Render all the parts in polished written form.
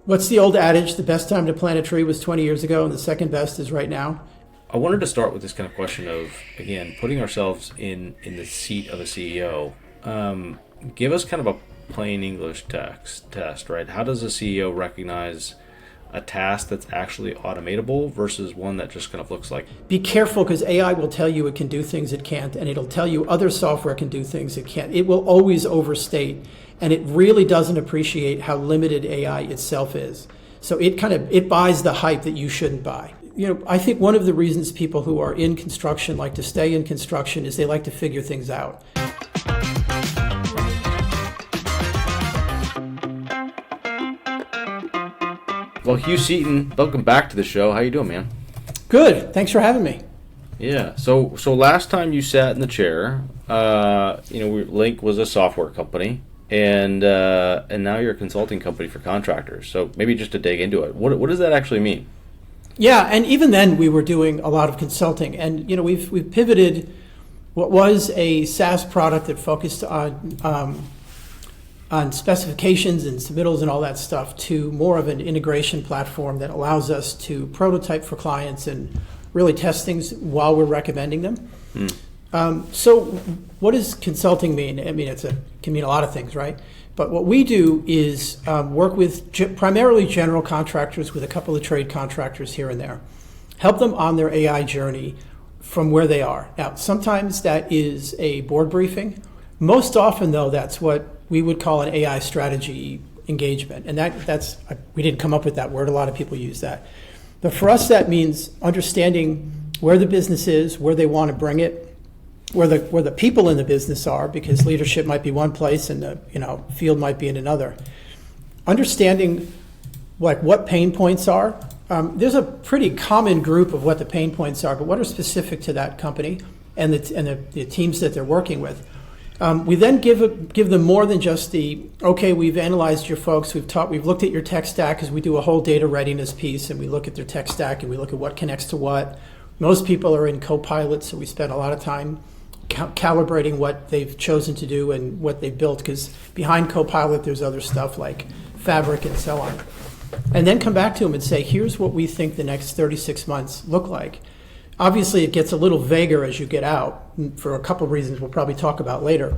What's the old adage? The best time to plant a tree was 20 years ago, and the second best is right now. I wanted to start with this kind of question of, again, putting ourselves in the seat of a CEO. Give us kind of a plain English test, right? How does a CEO recognize a task that's actually automatable versus one that just kind of looks like... Be careful, because AI will tell you it can do things it can't, and it'll tell you other software can do things it can't. It will always overstate, and it really doesn't appreciate how limited AI itself is. So it buys the hype that you shouldn't buy. I think one of the reasons people who are in construction like to stay in construction is they like to figure things out. Well, Hugh Seaton, welcome back to the show. How you doing, man? Good. Thanks for having me. Yeah. So last time you sat in the chair, Link was a software company, and now you're a consulting company for contractors. So maybe just to dig into it, what does that actually mean? Yeah, and even then we were doing a lot of consulting, and we've pivoted what was a SaaS product that focused on specifications and submittals and all that stuff to more of an integration platform that allows us to prototype for clients and really test things while we're recommending them. So what does consulting mean? I mean, it can mean a lot of things, right? But what we do is work with primarily general contractors with a couple of trade contractors here and there, help them on their AI journey from where they are. Now, sometimes that is a board briefing. Most often, though, that's what we would call an AI strategy engagement. And that's we didn't come up with that word. A lot of people use that. But for us, that means understanding where the business is, where they want to bring it, where the people in the business are, because leadership might be one place and the field might be in another. Understanding like what pain points are. There's a pretty common group of what the pain points are, but what are specific to that company and the teams that they're working with. We then give them more than just we've analyzed your folks, we've looked at your tech stack, because we do a whole data readiness piece, and we look at their tech stack and we look at what connects to what. Most people are in Copilot, so we spend a lot of time calibrating what they've chosen to do and what they've built, because behind Copilot there's other stuff like Fabric and so on. And then come back to them and say, here's what we think the next 36 months look like. Obviously, it gets a little vaguer as you get out for a couple of reasons we'll probably talk about later.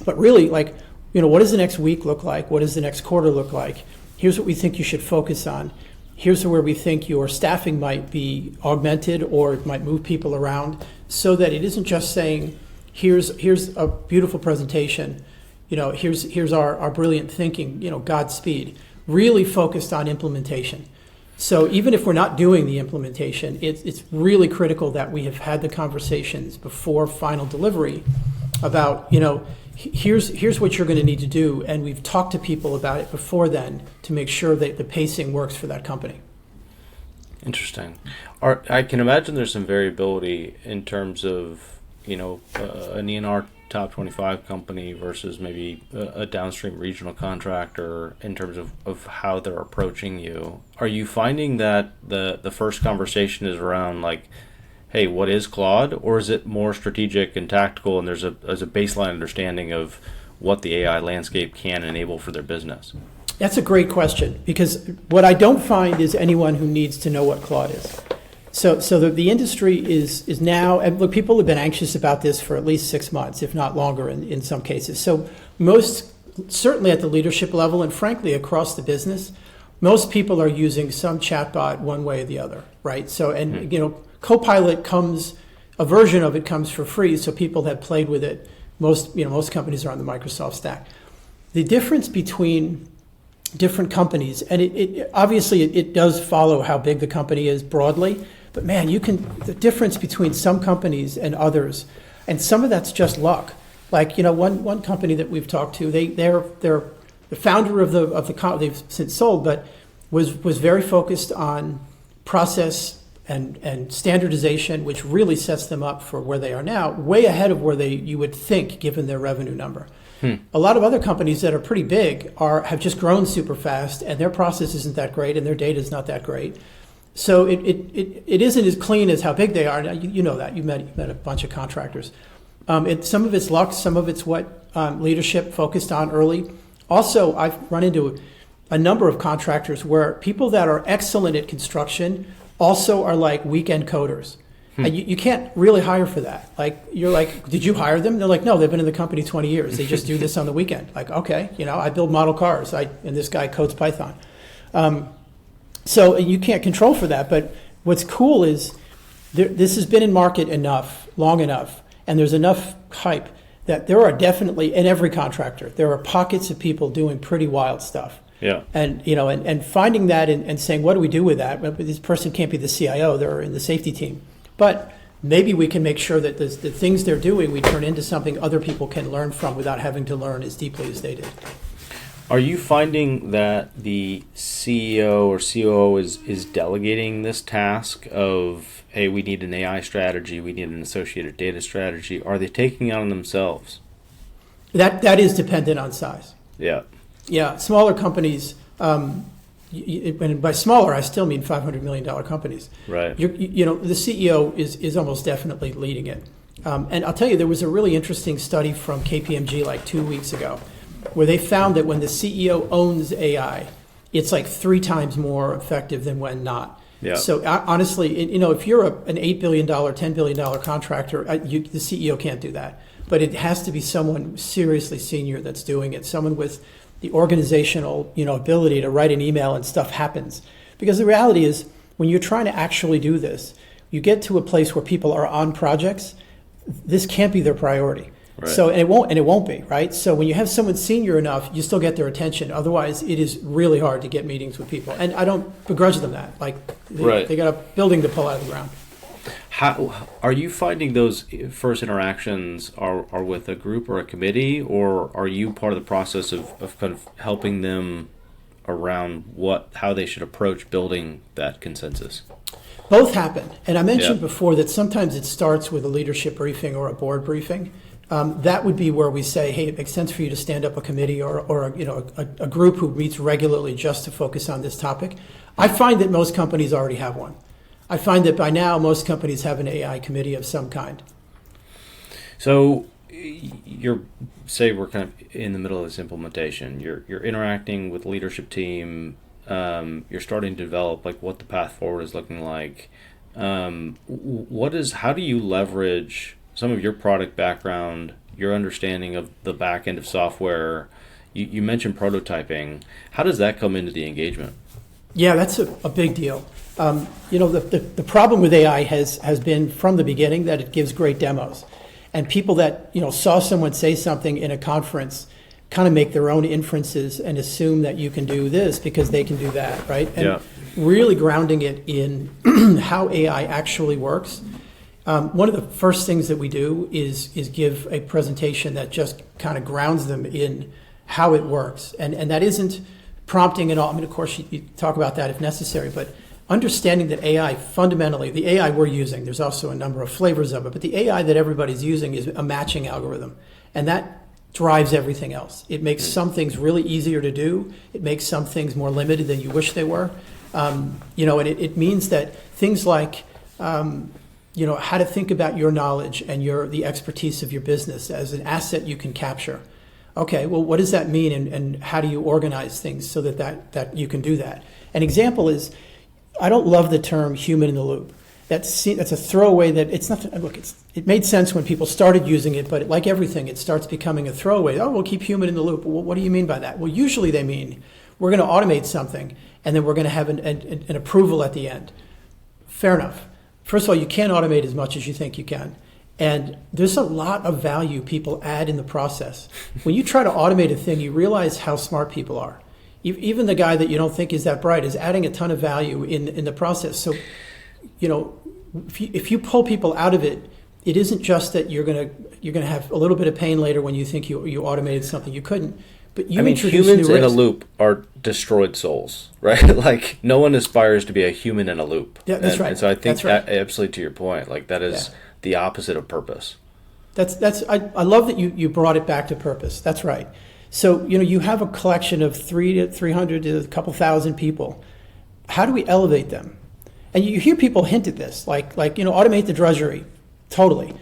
But really, what does the next week look like? What does the next quarter look like? Here's what we think you should focus on. Here's where we think your staffing might be augmented or it might move people around, so that it isn't just saying, here's a beautiful presentation, here's our brilliant thinking, Godspeed. Really focused on implementation. So even if we're not doing the implementation, it's really critical that we have had the conversations before final delivery about, here's what you're going to need to do, and we've talked to people about it before then to make sure that the pacing works for that company. Interesting. I can imagine there's some variability in terms of, an E&R top 25 company versus maybe a downstream regional contractor in terms of how they're approaching you. Are you finding that the first conversation is around like, hey, what is Claude? Or is it more strategic and tactical, and there's a baseline understanding of what the AI landscape can enable for their business? That's a great question, because what I don't find is anyone who needs to know what Claude is. So the industry is now, and look, people have been anxious about this for at least 6 months, if not longer in some cases. So most, certainly at the leadership level, and frankly across the business, most people are using some chatbot one way or the other, right? So, and Copilot a version of it comes for free, so people have played with it. Most companies are on the Microsoft stack. The difference between different companies, and it obviously it does follow how big the company is broadly, but man, the difference between some companies and others, and some of that's just luck. Like, one company that we've talked to, they're the founder of the company, they've since sold, but was very focused on process and standardization, which really sets them up for where they are now, way ahead of where you would think given their revenue number. A lot of other companies that are pretty big have just grown super fast, and their process isn't that great and their data is not that great. So it isn't as clean as how big they are. You know that. You met a bunch of contractors. Some of it's luck, some of it's what leadership focused on early. Also, I've run into a number of contractors where people that are excellent at construction also are like weekend coders. And you can't really hire for that. Like, you're like, did you hire them? They're like, no, they've been in the company 20 years. They just do this on the weekend. Like, okay, I build model cars, and this guy codes Python. So you can't control for that. But what's cool is this has been in market long enough, and there's enough hype that there are definitely, in every contractor, there are pockets of people doing pretty wild stuff. Yeah. And and finding that and saying, what do we do with that? Well, this person can't be the CIO, they're in the safety team. But maybe we can make sure that the things they're doing, we turn into something other people can learn from without having to learn as deeply as they did. Are you finding that the CEO or COO is delegating this task of, hey, we need an AI strategy, we need an associated data strategy? Are they taking it on themselves? That is dependent on size. Yeah. Yeah, smaller companies, and by smaller, I still mean $500 million companies. Right. The CEO is almost definitely leading it. And I'll tell you, there was a really interesting study from KPMG like 2 weeks ago where they found that when the CEO owns AI, it's like 3 times more effective than when not. Yeah. So honestly, if you're an $8 billion, $10 billion contractor, the CEO can't do that. But it has to be someone seriously senior that's doing it, someone with the organizational, ability to write an email and stuff happens. Because the reality is, when you're trying to actually do this, you get to a place where people are on projects. This can't be their priority. Right. So and it won't be, right? So when you have someone senior enough, you still get their attention. Otherwise, it is really hard to get meetings with people. And I don't begrudge them that. Like they got a building to pull out of the ground. How are you finding those first interactions are with a group or a committee, or are you part of the process of kind of helping them around how they should approach building that consensus? Both happen. And I mentioned before that sometimes it starts with a leadership briefing or a board briefing. That would be where we say, hey, it makes sense for you to stand up a committee or a group who meets regularly just to focus on this topic. I find that most companies already have one. I find that by now most companies have an AI committee of some kind. So say we're kind of in the middle of this implementation. You're interacting with the leadership team. You're starting to develop like what the path forward is looking like. How do you leverage some of your product background, your understanding of the back end of software? You mentioned prototyping. How does that come into the engagement? Yeah, that's a big deal. The problem with AI has been from the beginning that it gives great demos. And people that saw someone say something in a conference kind of make their own inferences and assume that you can do this because they can do that, right? And really grounding it in how AI actually works. One of the first things that we do is give a presentation that just kind of grounds them in how it works. And that isn't prompting at all. I mean, of course, you talk about that if necessary, but understanding that AI fundamentally, the AI we're using, there's also a number of flavors of it, but the AI that everybody's using is a matching algorithm. And that drives everything else. It makes some things really easier to do. It makes some things more limited than you wish they were. And it means that things like, how to think about your knowledge and the expertise of your business as an asset you can capture. Okay, well, what does that mean, and how do you organize things so that you can do that? An example is, I don't love the term human in the loop. That's a throwaway that it's not. Look, it made sense when people started using it, but like everything, it starts becoming a throwaway. Oh, we'll keep human in the loop. Well, what do you mean by that? Well, usually they mean we're going to automate something, and then we're going to have an approval at the end. Fair enough. First of all, you can't automate as much as you think you can. And there's a lot of value people add in the process. When you try to automate a thing, you realize how smart people are. Even the guy that you don't think is that bright is adding a ton of value in the process. So, if you pull people out of it, it isn't just that you're gonna have a little bit of pain later when you think you automated something you couldn't. But you introduce humans new in a risk. loop are destroyed souls, right? Like no one aspires to be a human in a loop. Yeah, that's right. And so I think That's right. that, absolutely to your point, like that is the opposite of purpose. I love that you brought it back to purpose. That's right. So you have a collection of 300 to a couple thousand people. How do we elevate them? And you hear people hint at this, like automate the drudgery, totally.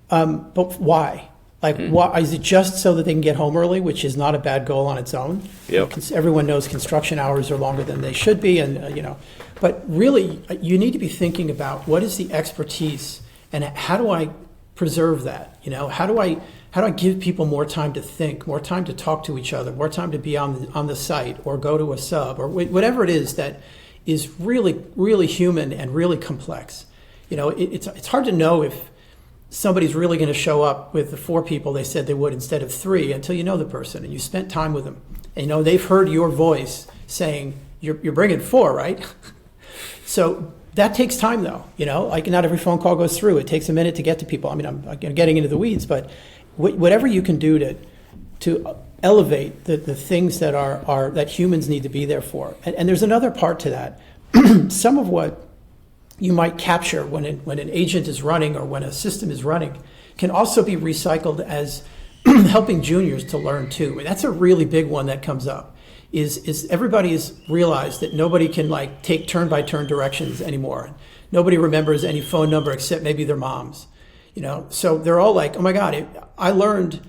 But why? Like, why, is it just so that they can get home early, which is not a bad goal on its own? Yep. Everyone knows construction hours are longer than they should be, and but really, you need to be thinking about what is the expertise, and how do I preserve that? How do I give people more time to think, more time to talk to each other, more time to be on the site or go to a sub or whatever it is that is really, really human and really complex. It's hard to know if somebody's really going to show up with the 4 people they said they would instead of 3 until you know the person and you spent time with them. And they've heard your voice saying, you're bringing 4, right? So that takes time, though. Like not every phone call goes through. It takes a minute to get to people. I mean, I'm getting into the weeds, but whatever you can do to elevate the things that are that humans need to be there for. And there's another part to that. Some of what you might capture when an agent is running or when a system is running can also be recycled as helping juniors to learn too. And that's a really big one that comes up. Is everybody has realized that nobody can take turn-by-turn directions anymore. Nobody remembers any phone number except maybe their mom's. So they're all like, oh my God, I learned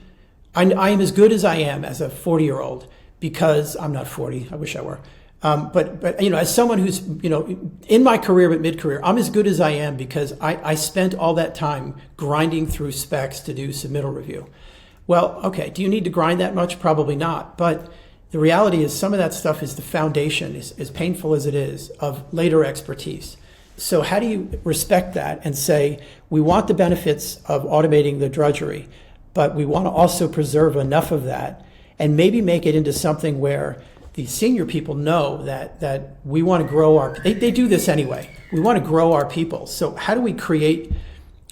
I am as good as I am as a 40-year-old because I'm not 40. I wish I were. But as someone who's, in my career but mid-career, I'm as good as I am because I spent all that time grinding through specs to do submittal review. Well, okay, do you need to grind that much? Probably not. But the reality is some of that stuff is the foundation, as painful as it is, of later expertise. So how do you respect that and say, we want the benefits of automating the drudgery, but we want to also preserve enough of that and maybe make it into something where the senior people know that we want to grow they do this anyway. We want to grow our people. So how do we create,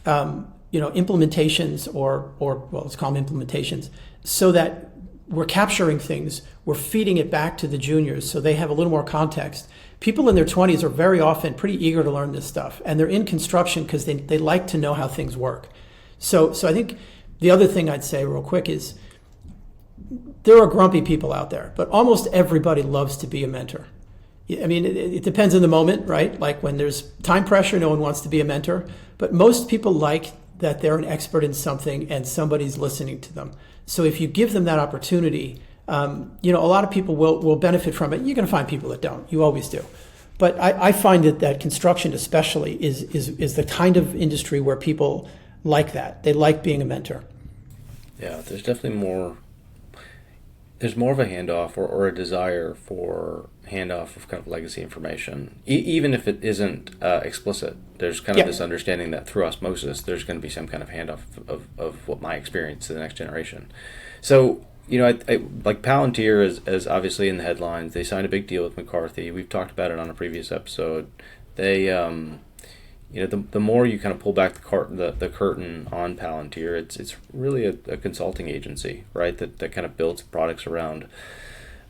implementations or let's call them implementations, so that we're capturing things, we're feeding it back to the juniors so they have a little more context. People in their 20s are very often pretty eager to learn this stuff, and they're in construction because they like to know how things work. So I think the other thing I'd say real quick is there are grumpy people out there, but almost everybody loves to be a mentor. I mean, it depends on the moment, right? Like when there's time pressure, no one wants to be a mentor, but most people like that they're an expert in something and somebody's listening to them. So if you give them that opportunity, a lot of people will benefit from it. You're going to find people that don't. You always do. But I find that construction especially is the kind of industry where people like that. They like being a mentor. Yeah, there's definitely more. There's more of a handoff or a desire for handoff of kind of legacy information, even if it isn't explicit. There's kind of this understanding that through osmosis, there's going to be some kind of handoff of what my experience to the next generation. So, I like Palantir is obviously in the headlines. They signed a big deal with McCarthy. We've talked about it on a previous episode. They, the more you kind of pull back the curtain on Palantir, it's really a consulting agency, right? That kind of builds products around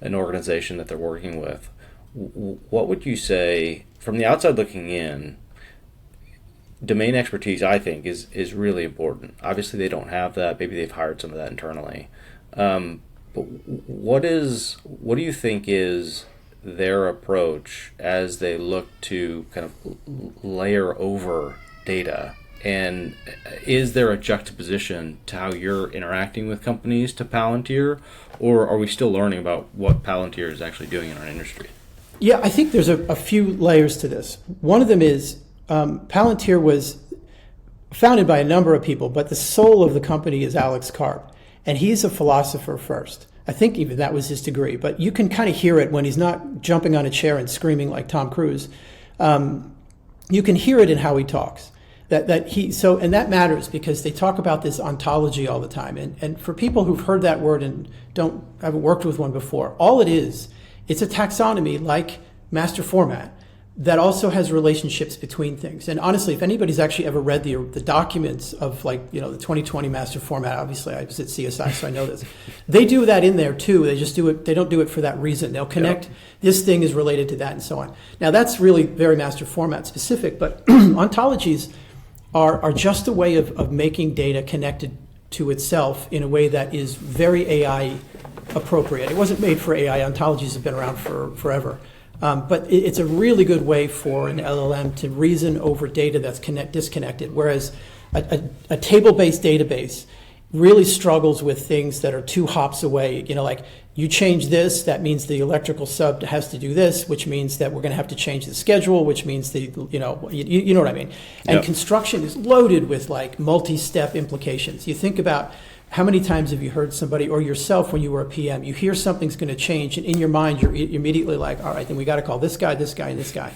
an organization that they're working with. What would you say, from the outside looking in, domain expertise, I think, is really important. Obviously, they don't have that. Maybe they've hired some of that internally. But what do you think is their approach as they look to kind of layer over data? And is there a juxtaposition to how you're interacting with companies to Palantir, or are we still learning about what Palantir is actually doing in our industry? Yeah, I think there's a few layers to this. One of them is Palantir was founded by a number of people, but the soul of the company is Alex Karp, and he's a philosopher first. I think even that was his degree, but you can kind of hear it when he's not jumping on a chair and screaming like Tom Cruise. You can hear it in how he talks. And that matters because they talk about this ontology all the time. And for people who've heard that word and haven't worked with one before, all it is, it's a taxonomy like master format that also has relationships between things. And honestly, if anybody's actually ever read the documents of the 2020 master format, obviously I was at CSI, so I know this. They do that in there too. They just do it. They don't do it for that reason. They'll connect this thing is related to that and so on. Now that's really very master format specific, but ontologies are just a way of making data connected to itself in a way that is very AI appropriate. It wasn't made for AI. Ontologies have been around for forever. But it's a really good way for an LLM to reason over data that's disconnected, whereas a table-based database really struggles with things that are 2 hops away. Like you change this, that means the electrical sub has to do this, which means that we're going to have to change the schedule, which means you know what I mean. And Yep. construction is loaded with like multi-step implications. You think about how many times have you heard somebody or yourself when you were a PM, you hear something's going to change, and in your mind you're immediately like, all right, then we got to call this guy, and this guy.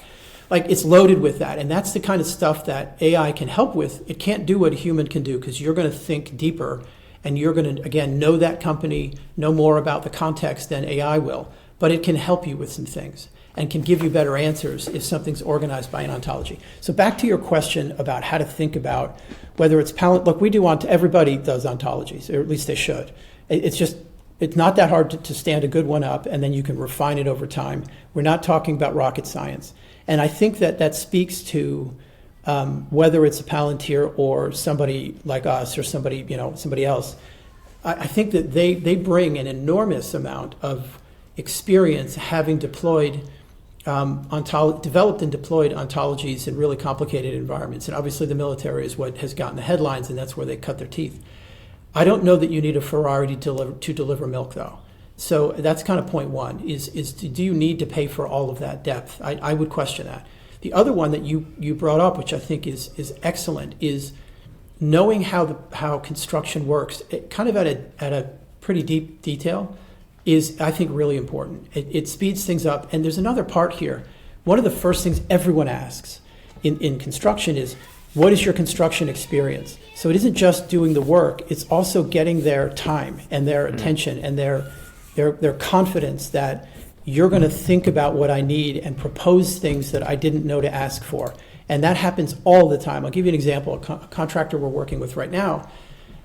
Like it's loaded with that, and that's the kind of stuff that AI can help with. It can't do what a human can do because you're going to think deeper, and you're going to, again, know that company, know more about the context than AI will. But it can help you with some things and can give you better answers if something's organized by an ontology. So back to your question about how to think about whether it's look, we do everybody does ontologies, or at least they should. It's not that hard to stand a good one up, and then you can refine it over time. We're not talking about rocket science. And I think that speaks to whether it's a Palantir or somebody like us or somebody else. I think that they bring an enormous amount of experience having developed and deployed ontologies in really complicated environments. And obviously the military is what has gotten the headlines, and that's where they cut their teeth. I don't know that you need a Ferrari to deliver milk, though. So that's kind of point one, is do you need to pay for all of that depth? I would question that. The other one that you brought up, which I think is excellent, is knowing how construction works, kind of at a pretty deep detail, is, I think, really important. It speeds things up. And there's another part here. One of the first things everyone asks in construction is, what is your construction experience? So it isn't just doing the work, it's also getting their time and their attention and their confidence that you're going to think about what I need and propose things that I didn't know to ask for. And that happens all the time. I'll give you an example. A contractor we're working with right now,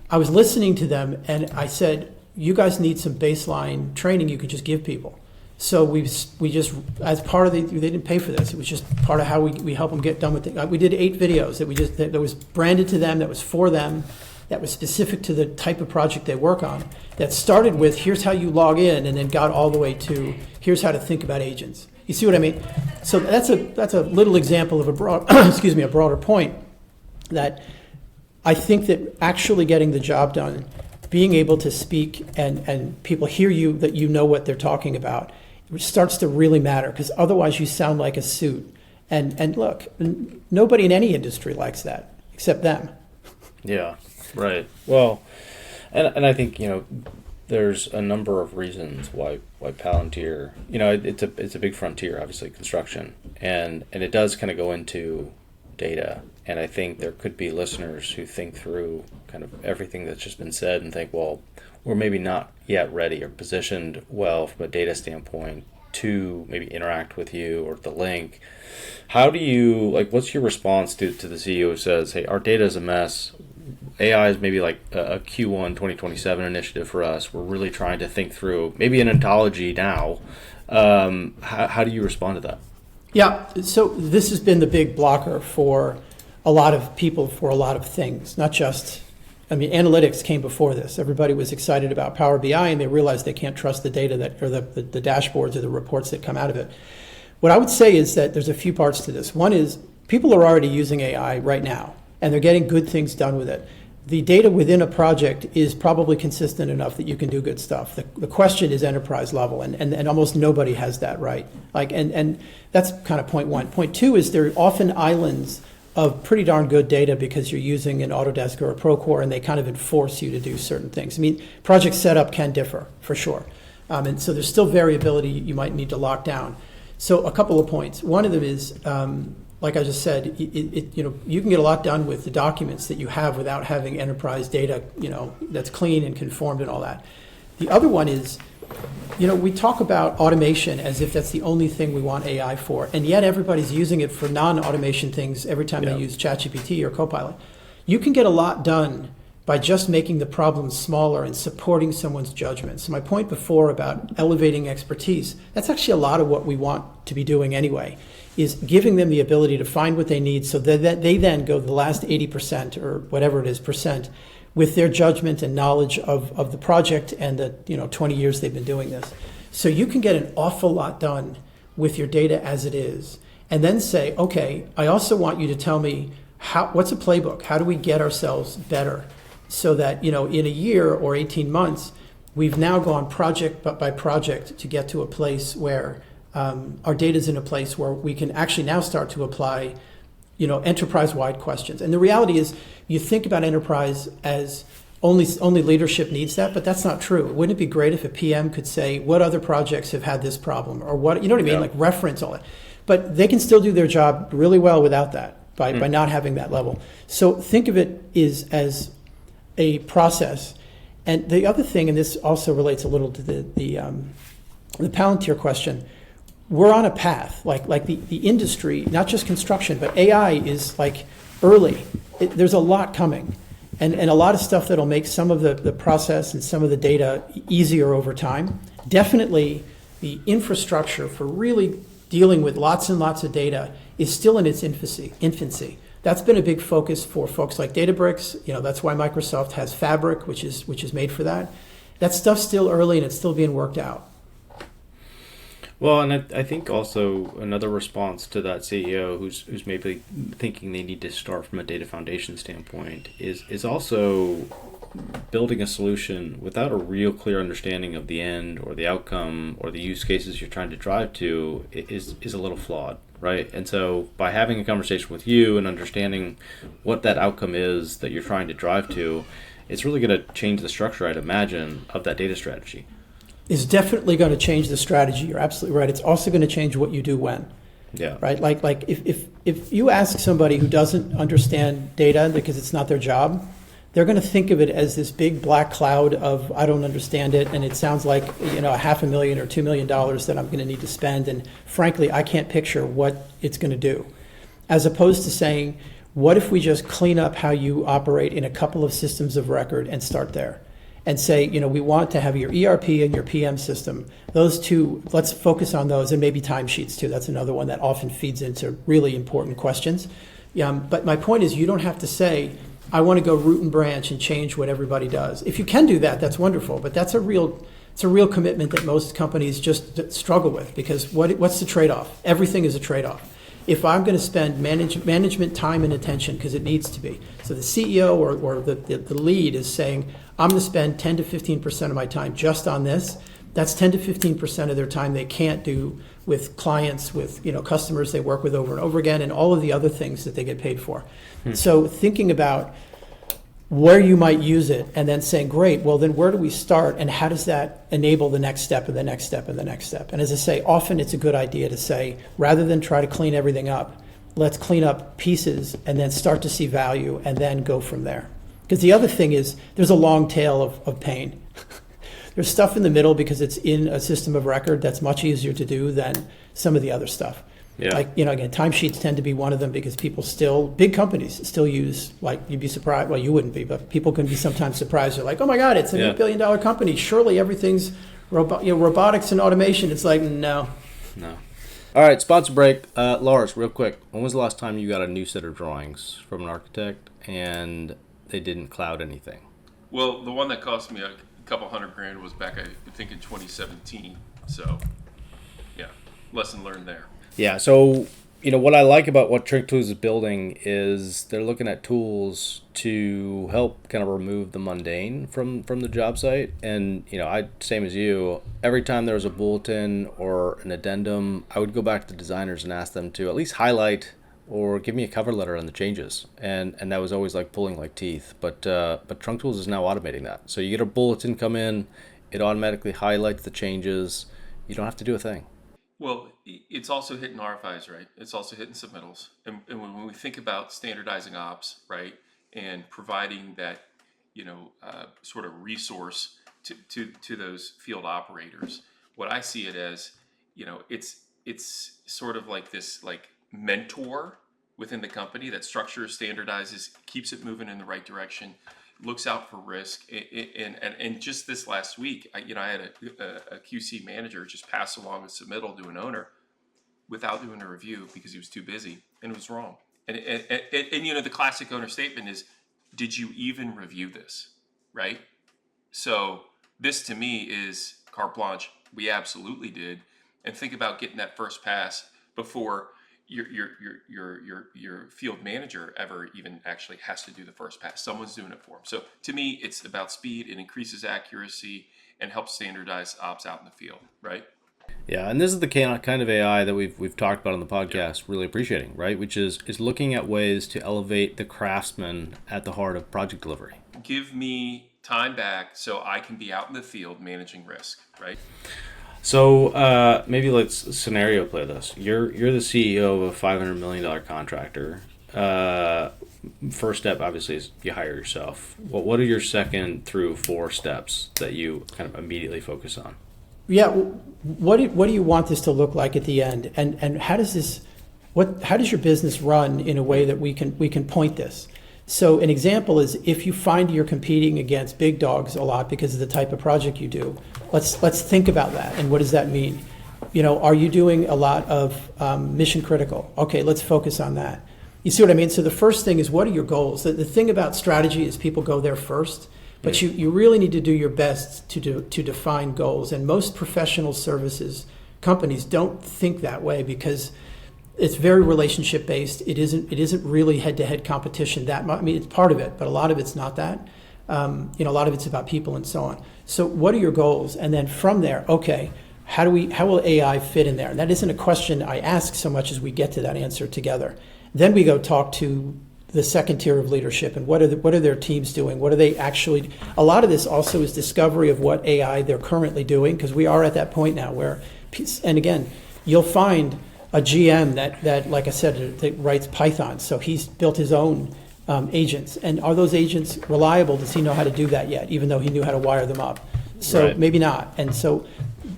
I was listening to them and I said, you guys need some baseline training you could just give people. So we just, as part of they didn't pay for this. It was just part of how we help them get done with it. We did 8 videos that was branded to them, that was for them, that was specific to the type of project they work on, that started with, here's how you log in, and then got all the way to, here's how to think about agents. You see what I mean? So that's a little example of a broader point, that I think that actually getting the job done, being able to speak and people hear you, that you know what they're talking about, it starts to really matter, because otherwise you sound like a suit. And look, nobody in any industry likes that except them. Yeah, right. Well, and I think, there's a number of reasons why Palantir, it's a big frontier, obviously, construction, and it does kind of go into data. And I think there could be listeners who think through kind of everything that's just been said and think, well, we're maybe not yet ready or positioned well from a data standpoint to maybe interact with you or the link. How do you, what's your response to the CEO who says, hey, our data is a mess. AI is maybe like a Q1 2027 initiative for us. We're really trying to think through maybe an ontology now. How do you respond to that? Yeah, so this has been the big blocker for a lot of people for a lot of things, not just, analytics came before this. Everybody was excited about Power BI, and they realized they can't trust the data or the dashboards or the reports that come out of it. What I would say is that there's a few parts to this. One is people are already using AI right now, and they're getting good things done with it. The data within a project is probably consistent enough that you can do good stuff. The question is enterprise level, and almost nobody has that right. And that's kind of point one. Point two is there are often islands of pretty darn good data because you're using an Autodesk or a Procore, and they kind of enforce you to do certain things. Project setup can differ, for sure. And so there's still variability you might need to lock down. So a couple of points. One of them is, like I just said, you can get a lot done with the documents that you have without having enterprise data, that's clean and conformed and all that. The other one is, we talk about automation as if that's the only thing we want AI for, and yet everybody's using it for non-automation things every time they use ChatGPT or Copilot. You can get a lot done by just making the problem smaller and supporting someone's judgment. So my point before about elevating expertise, that's actually a lot of what we want to be doing anyway, is giving them the ability to find what they need so that they then go the last 80% or whatever it is percent with their judgment and knowledge of the project and the 20 years they've been doing this. So you can get an awful lot done with your data as it is, and then say, okay, I also want you to tell me what's a playbook? How do we get ourselves better? so that, in a year or 18 months, we've now gone project by project to get to a place where our data is in a place where we can actually now start to apply, enterprise-wide questions. And the reality is, you think about enterprise as only leadership needs that, but that's not true. Wouldn't it be great if a PM could say, what other projects have had this problem? Or what, you know what I mean? Yeah. Like reference all that. But they can still do their job really well without that, by not having that level. So think of it as a process. And the other thing, and this also relates a little to the Palantir question, we're on a path, like the industry, not just construction, but AI is like early. There's a lot coming, and a lot of stuff that'll make some of the process and some of the data easier over time. Definitely the infrastructure for really dealing with lots and lots of data is still in its infancy. That's been a big focus for folks like Databricks. That's why Microsoft has Fabric, which is made for that. That stuff's still early and it's still being worked out. Well, and I think also another response to that CEO who's maybe thinking they need to start from a data foundation standpoint is also building a solution without a real clear understanding of the end or the outcome or the use cases you're trying to drive to is a little flawed, right? And so by having a conversation with you and understanding what that outcome is that you're trying to drive to, it's really going to change the structure, I'd imagine, of that data strategy. Is definitely going to change the strategy. You're absolutely right. It's also going to change what you do when. Yeah. Right? Like if you ask somebody who doesn't understand data because it's not their job, they're going to think of it as this big black cloud of, I don't understand it, and it sounds like $500,000 or $2 million that I'm going to need to spend, and frankly, I can't picture what it's going to do. As opposed to saying, what if we just clean up how you operate in a couple of systems of record and start there? And say, we want to have your ERP and your PM system. Those two, let's focus on those, and maybe timesheets too. That's another one that often feeds into really important questions. But my point is, you don't have to say, I want to go root and branch and change what everybody does. If you can do that, that's wonderful. But it's a real commitment that most companies just struggle with, because what's the trade-off? Everything is a trade-off. If I'm going to spend management time and attention, because it needs to be, so the CEO or the lead is saying, I'm going to spend 10 to 15% of my time just on this, that's 10 to 15% of their time they can't do with clients, with customers they work with over and over again, and all of the other things that they get paid for. So thinking about where you might use it, and then saying, great, well then where do we start, and how does that enable the next step and the next step and the next step? And as I say, often it's a good idea to say, rather than try to clean everything up, let's clean up pieces and then start to see value and then go from there. Because the other thing is, there's a long tail of pain. There's stuff in the middle because it's in a system of record that's much easier to do than some of the other stuff. Yeah. Like, again, timesheets tend to be one of them because people big companies still use, like, you'd be surprised, well, you wouldn't be, but people can be sometimes surprised. They're like, oh my God, it's an $8 billion company. Surely everything's robotics and automation. It's like, no. All right, sponsor break. Lars, real quick, when was the last time you got a new set of drawings from an architect and they didn't cloud anything? Well, the one that cost me a couple $100,000 was back, I think, in 2017. So, yeah, lesson learned there. Yeah, so what I like about what Trick Tools is building is they're looking at tools to help kind of remove the mundane from the job site. And I, same as you, every time there was a bulletin or an addendum, I would go back to the designers and ask them to at least highlight or give me a cover letter on the changes. And that was always like pulling like teeth. But Trunk Tools is now automating that. So you get a bulletin come in, it automatically highlights the changes. You don't have to do a thing. Well, it's also hitting RFIs, right? It's also hitting submittals. And when we think about standardizing ops, right, and providing that, sort of resource to those field operators, what I see it as, it's sort of like this mentor within the company that structures, standardizes, keeps it moving in the right direction, looks out for risk. And just this last week, I had a QC manager just pass along a submittal to an owner without doing a review because he was too busy, and it was wrong. And the classic owner statement is, did you even review this, right? So this to me is carte blanche. We absolutely did. And think about getting that first pass before your field manager ever even actually has to do the first pass. Someone's doing it for them. So to me, it's about speed. It increases accuracy and helps standardize ops out in the field, right? Yeah, and this is the kind of AI that we've talked about on the podcast, really appreciating, right? Which is looking at ways to elevate the craftsman at the heart of project delivery. Give me time back so I can be out in the field managing risk, right? So maybe let's scenario play this. You're the CEO of a $500 million contractor. First step, obviously, is you hire yourself. What are your 2nd through 4 steps that you kind of immediately focus on? Yeah, what do you want this to look like at the end, and how does your business run in a way that we can point this? So an example is if you find you're competing against big dogs a lot because of the type of project you do, let's think about that, and what does that mean? Are you doing a lot of mission critical? Okay, let's focus on that. You see what I mean? So the first thing is, what are your goals? The thing about strategy is people go there first. But you really need to do your best to define goals. And most professional services companies don't think that way because it's very relationship based. It isn't really head-to-head competition. It's part of it, but a lot of it's not that. A lot of it's about people and so on. So what are your goals? And then from there, okay, how will AI fit in there? And that isn't a question I ask so much as we get to that answer together. Then we go talk to the second tier of leadership and what are their teams doing? What are they actually? A lot of this also is discovery of what AI they're currently doing, because we are at that point now where, and again, you'll find a GM that like I said, that writes Python, so he's built his own agents. And are those agents reliable? Does he know how to do that yet, even though he knew how to wire them up? So right. Maybe not. And so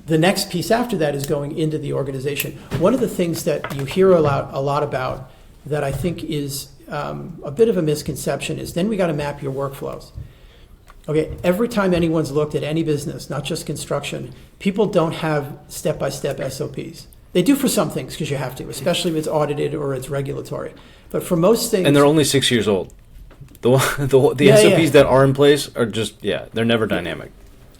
the next piece after that is going into the organization. One of the things that you hear a lot about that I think is a bit of a misconception is then we got to map your workflows. Okay, every time anyone's looked at any business, not just construction, people don't have step-by-step SOPs. They do for some things because you have to, especially if it's audited or it's regulatory. But for most things... And they're only 6 years old. The SOPs that are in place are just, they're never dynamic.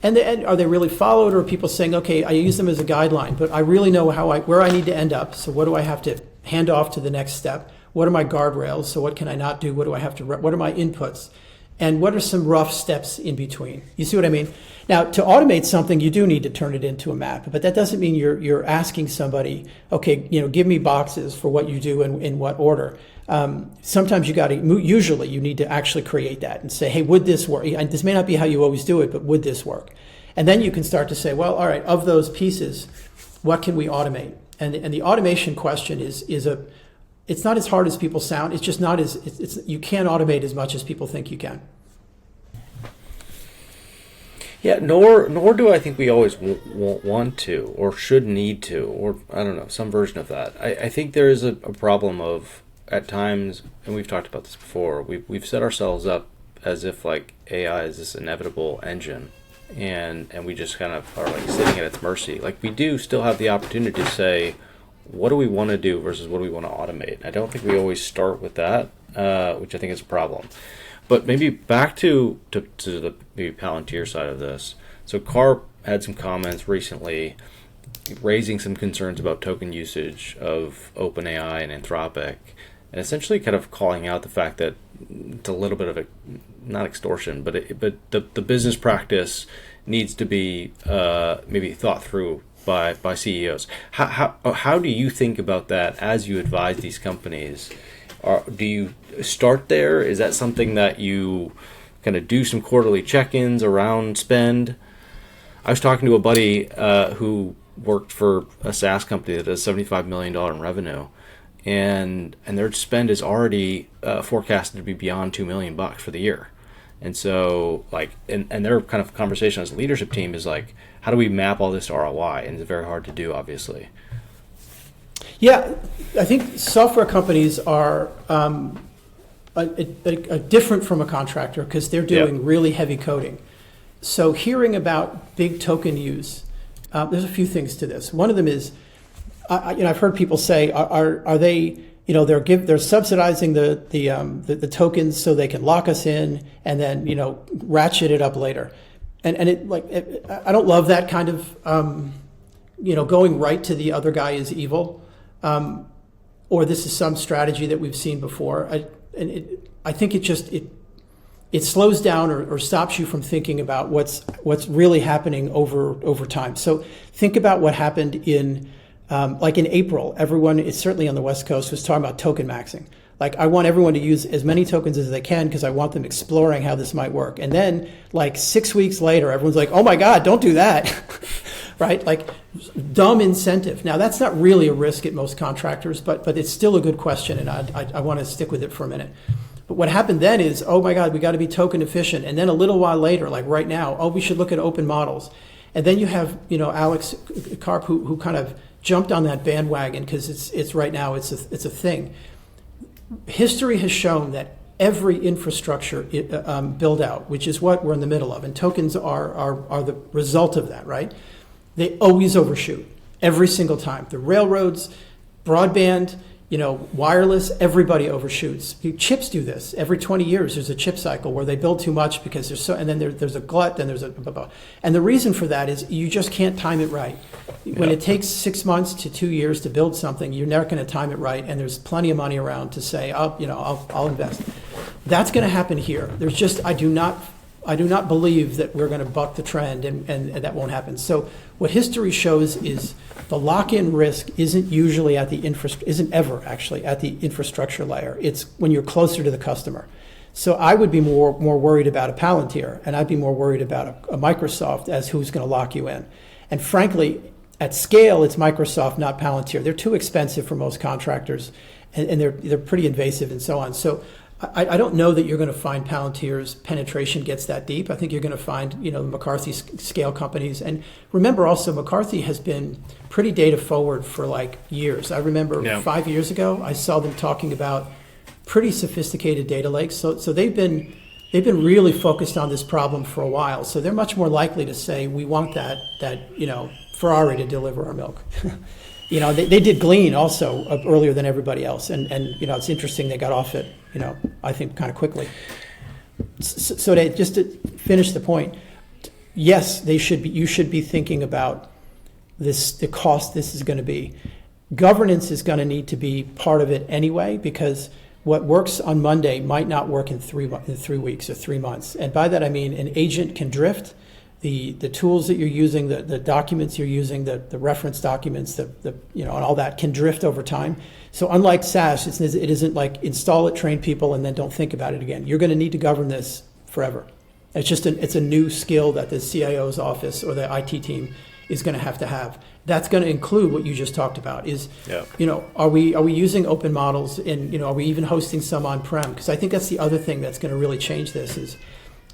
And are they really followed, or are people saying, okay, I use them as a guideline, but I really know where I need to end up, so what do I have to hand off to the next step? What are my guardrails? So what can I not do? What do I have to? What are my inputs? And what are some rough steps in between? You see what I mean? Now, to automate something, you do need to turn it into a map, but that doesn't mean you're asking somebody, okay, give me boxes for what you do and in what order. Sometimes usually you need to actually create that and say, hey, would this work? And this may not be how you always do it, but would this work? And then you can start to say, well, all right, of those pieces, what can we automate? And the automation question it's not as hard as people sound. It's just not you can't automate as much as people think you can. Yeah, nor do I think we always want to or should need to, or I don't know, some version of that. I think there is a problem of, at times, and we've talked about this before, we've set ourselves up as if like AI is this inevitable engine, and we just kind of are like sitting at its mercy. Like, we do still have the opportunity to say, what do we want to do versus what do we want to automate? I don't think we always start with that, which I think is a problem. But maybe back to the maybe Palantir side of this. So Carp had some comments recently raising some concerns about token usage of OpenAI and Anthropic, and essentially kind of calling out the fact that it's a little bit of not extortion, but the business practice needs to be maybe thought through by CEOs. How do you think about that as you advise these companies? Do you start there? Is that something that you kind of do some quarterly check-ins around spend? I was talking to a buddy who worked for a SaaS company that does $75 million in revenue, and their spend is already forecasted to be beyond $2 million for the year. And so, and their kind of conversation as a leadership team is like, how do we map all this to ROI? And it's very hard to do, obviously. Yeah, I think software companies are different from a contractor because they're doing really heavy coding. So hearing about big token use, there's a few things to this. One of them is, I've heard people say, are they, they're subsidizing the tokens so they can lock us in and then ratchet it up later, and I don't love that kind of going right to the other guy is evil. or this is some strategy that we've seen before. I think it slows down or stops you from thinking about what's really happening over time. So think about what happened in April. Everyone, it's certainly on the West Coast, was talking about token maxing. Like, I want everyone to use as many tokens as they can because I want them exploring how this might work. And then, 6 weeks later, everyone's like, oh my God, don't do that, right? Like, dumb incentive. Now, that's not really a risk at most contractors, but it's still a good question, and I want to stick with it for a minute. But what happened then is, oh my God, we got to be token efficient. And then a little while later, like right now, oh, we should look at open models. And then you have, Alex Karp, who kind of jumped on that bandwagon because it's right now, it's a thing. History has shown that every infrastructure build out, which is what we're in the middle of, and tokens are the result of that, right? They always overshoot every single time. The railroads, broadband, wireless, everybody overshoots. Chips do this. Every 20 years, there's a chip cycle where they build too much because and then there's a glut, then there's a blah, blah. And the reason for that is you just can't time it right. When it takes 6 months to 2 years to build something, you're never going to time it right, and there's plenty of money around to say, I'll invest. That's going to happen here. There's just, I do not believe that we're going to buck the trend, and that won't happen. So what history shows is the lock-in risk isn't ever actually at the infrastructure layer. It's when you're closer to the customer. So I would be more worried about a Palantir, and I'd be more worried about a Microsoft as who's going to lock you in. And frankly, at scale, it's Microsoft, not Palantir. They're too expensive for most contractors, and they're pretty invasive and so on. So I don't know that you're going to find Palantir's penetration gets that deep. I think you're going to find, the McCarthy scale companies. And remember also, McCarthy has been pretty data forward for years. I remember 5 years ago, I saw them talking about pretty sophisticated data lakes. So they've been really focused on this problem for a while. So they're much more likely to say, we want that Ferrari to deliver our milk. They did Glean also earlier than everybody else, and it's interesting they got off it, I think kind of quickly. So just to finish the point, yes, you should be thinking about this, the cost this is going to be. Governance is going to need to be part of it anyway, because what works on Monday might not work in 3 weeks or 3 months, and by that I mean an agent can drift. The tools that you're using, the documents you're using, the reference documents, and all that can drift over time. So unlike SaaS, it isn't like install it, train people, and then don't think about it again. You're going to need to govern this forever. It's a new skill that the CIO's office or the IT team is going to have. That's going to include what you just talked about. Are we using open models, and are we even hosting some on-prem? Because I think that's the other thing that's going to really change this is,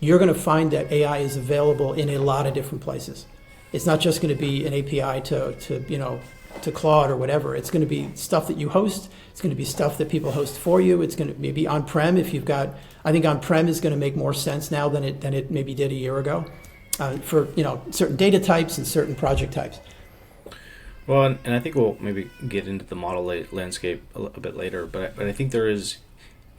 you're going to find that AI is available in a lot of different places. It's not just going to be an API to Claude or whatever. It's going to be stuff that you host. It's going to be stuff that people host for you. It's going to maybe on-prem if you've got. I think on-prem is going to make more sense now than it maybe did a year ago, for certain data types and certain project types. Well, and I think we'll maybe get into the model landscape a bit later, but I think there is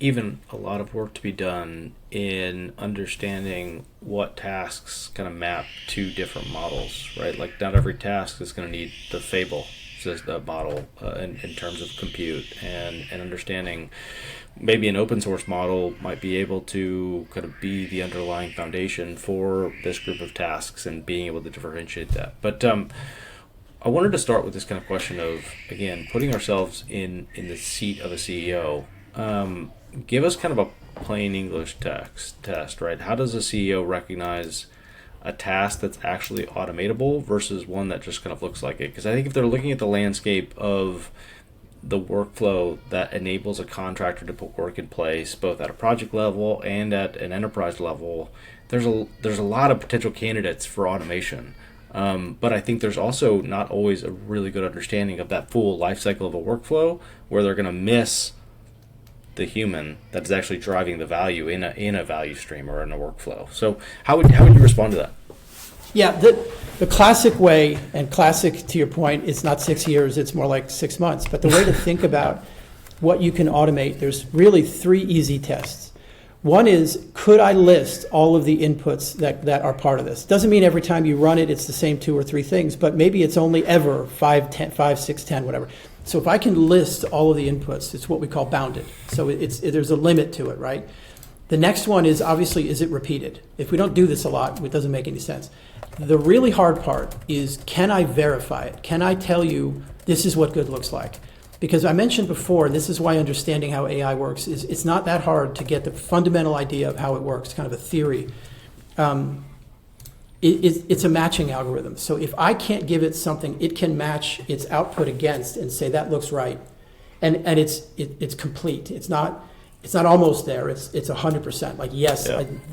even a lot of work to be done in understanding what tasks kind of map to different models, right? Like, not every task is going to need the Fable the model in terms of compute, and understanding maybe an open source model might be able to kind of be the underlying foundation for this group of tasks and being able to differentiate that. But I wanted to start with this kind of question of, again, putting ourselves in the seat of a CEO. Give us kind of a plain English test, right? How does a CEO recognize a task that's actually automatable versus one that just kind of looks like it? Because I think if they're looking at the landscape of the workflow that enables a contractor to put work in place, both at a project level and at an enterprise level, there's a lot of potential candidates for automation. But I think there's also not always a really good understanding of that full life cycle of a workflow, where they're going to miss the human that is actually driving the value in a value stream or in a workflow. So how would you respond to that? Yeah, the classic way, and classic to your point, it's not 6 years, it's more like 6 months. But the way to think about what you can automate, there's really 3 easy tests. One is, could I list all of the inputs that are part of this? Doesn't mean every time you run it, it's the same 2 or 3 things, but maybe it's only ever 5, 6, 10, whatever. So if I can list all of the inputs, it's what we call bounded. So there's a limit to it, right? The next one is obviously, is it repeated? If we don't do this a lot, it doesn't make any sense. The really hard part is, can I verify it? Can I tell you this is what good looks like? Because I mentioned before, and this is why understanding how AI works is it's not that hard to get the fundamental idea of how it works, kind of a theory. It's a matching algorithm. So if I can't give it something it can match its output against and say that looks right, and it's complete. It's not almost there. It's 100%. Like yes,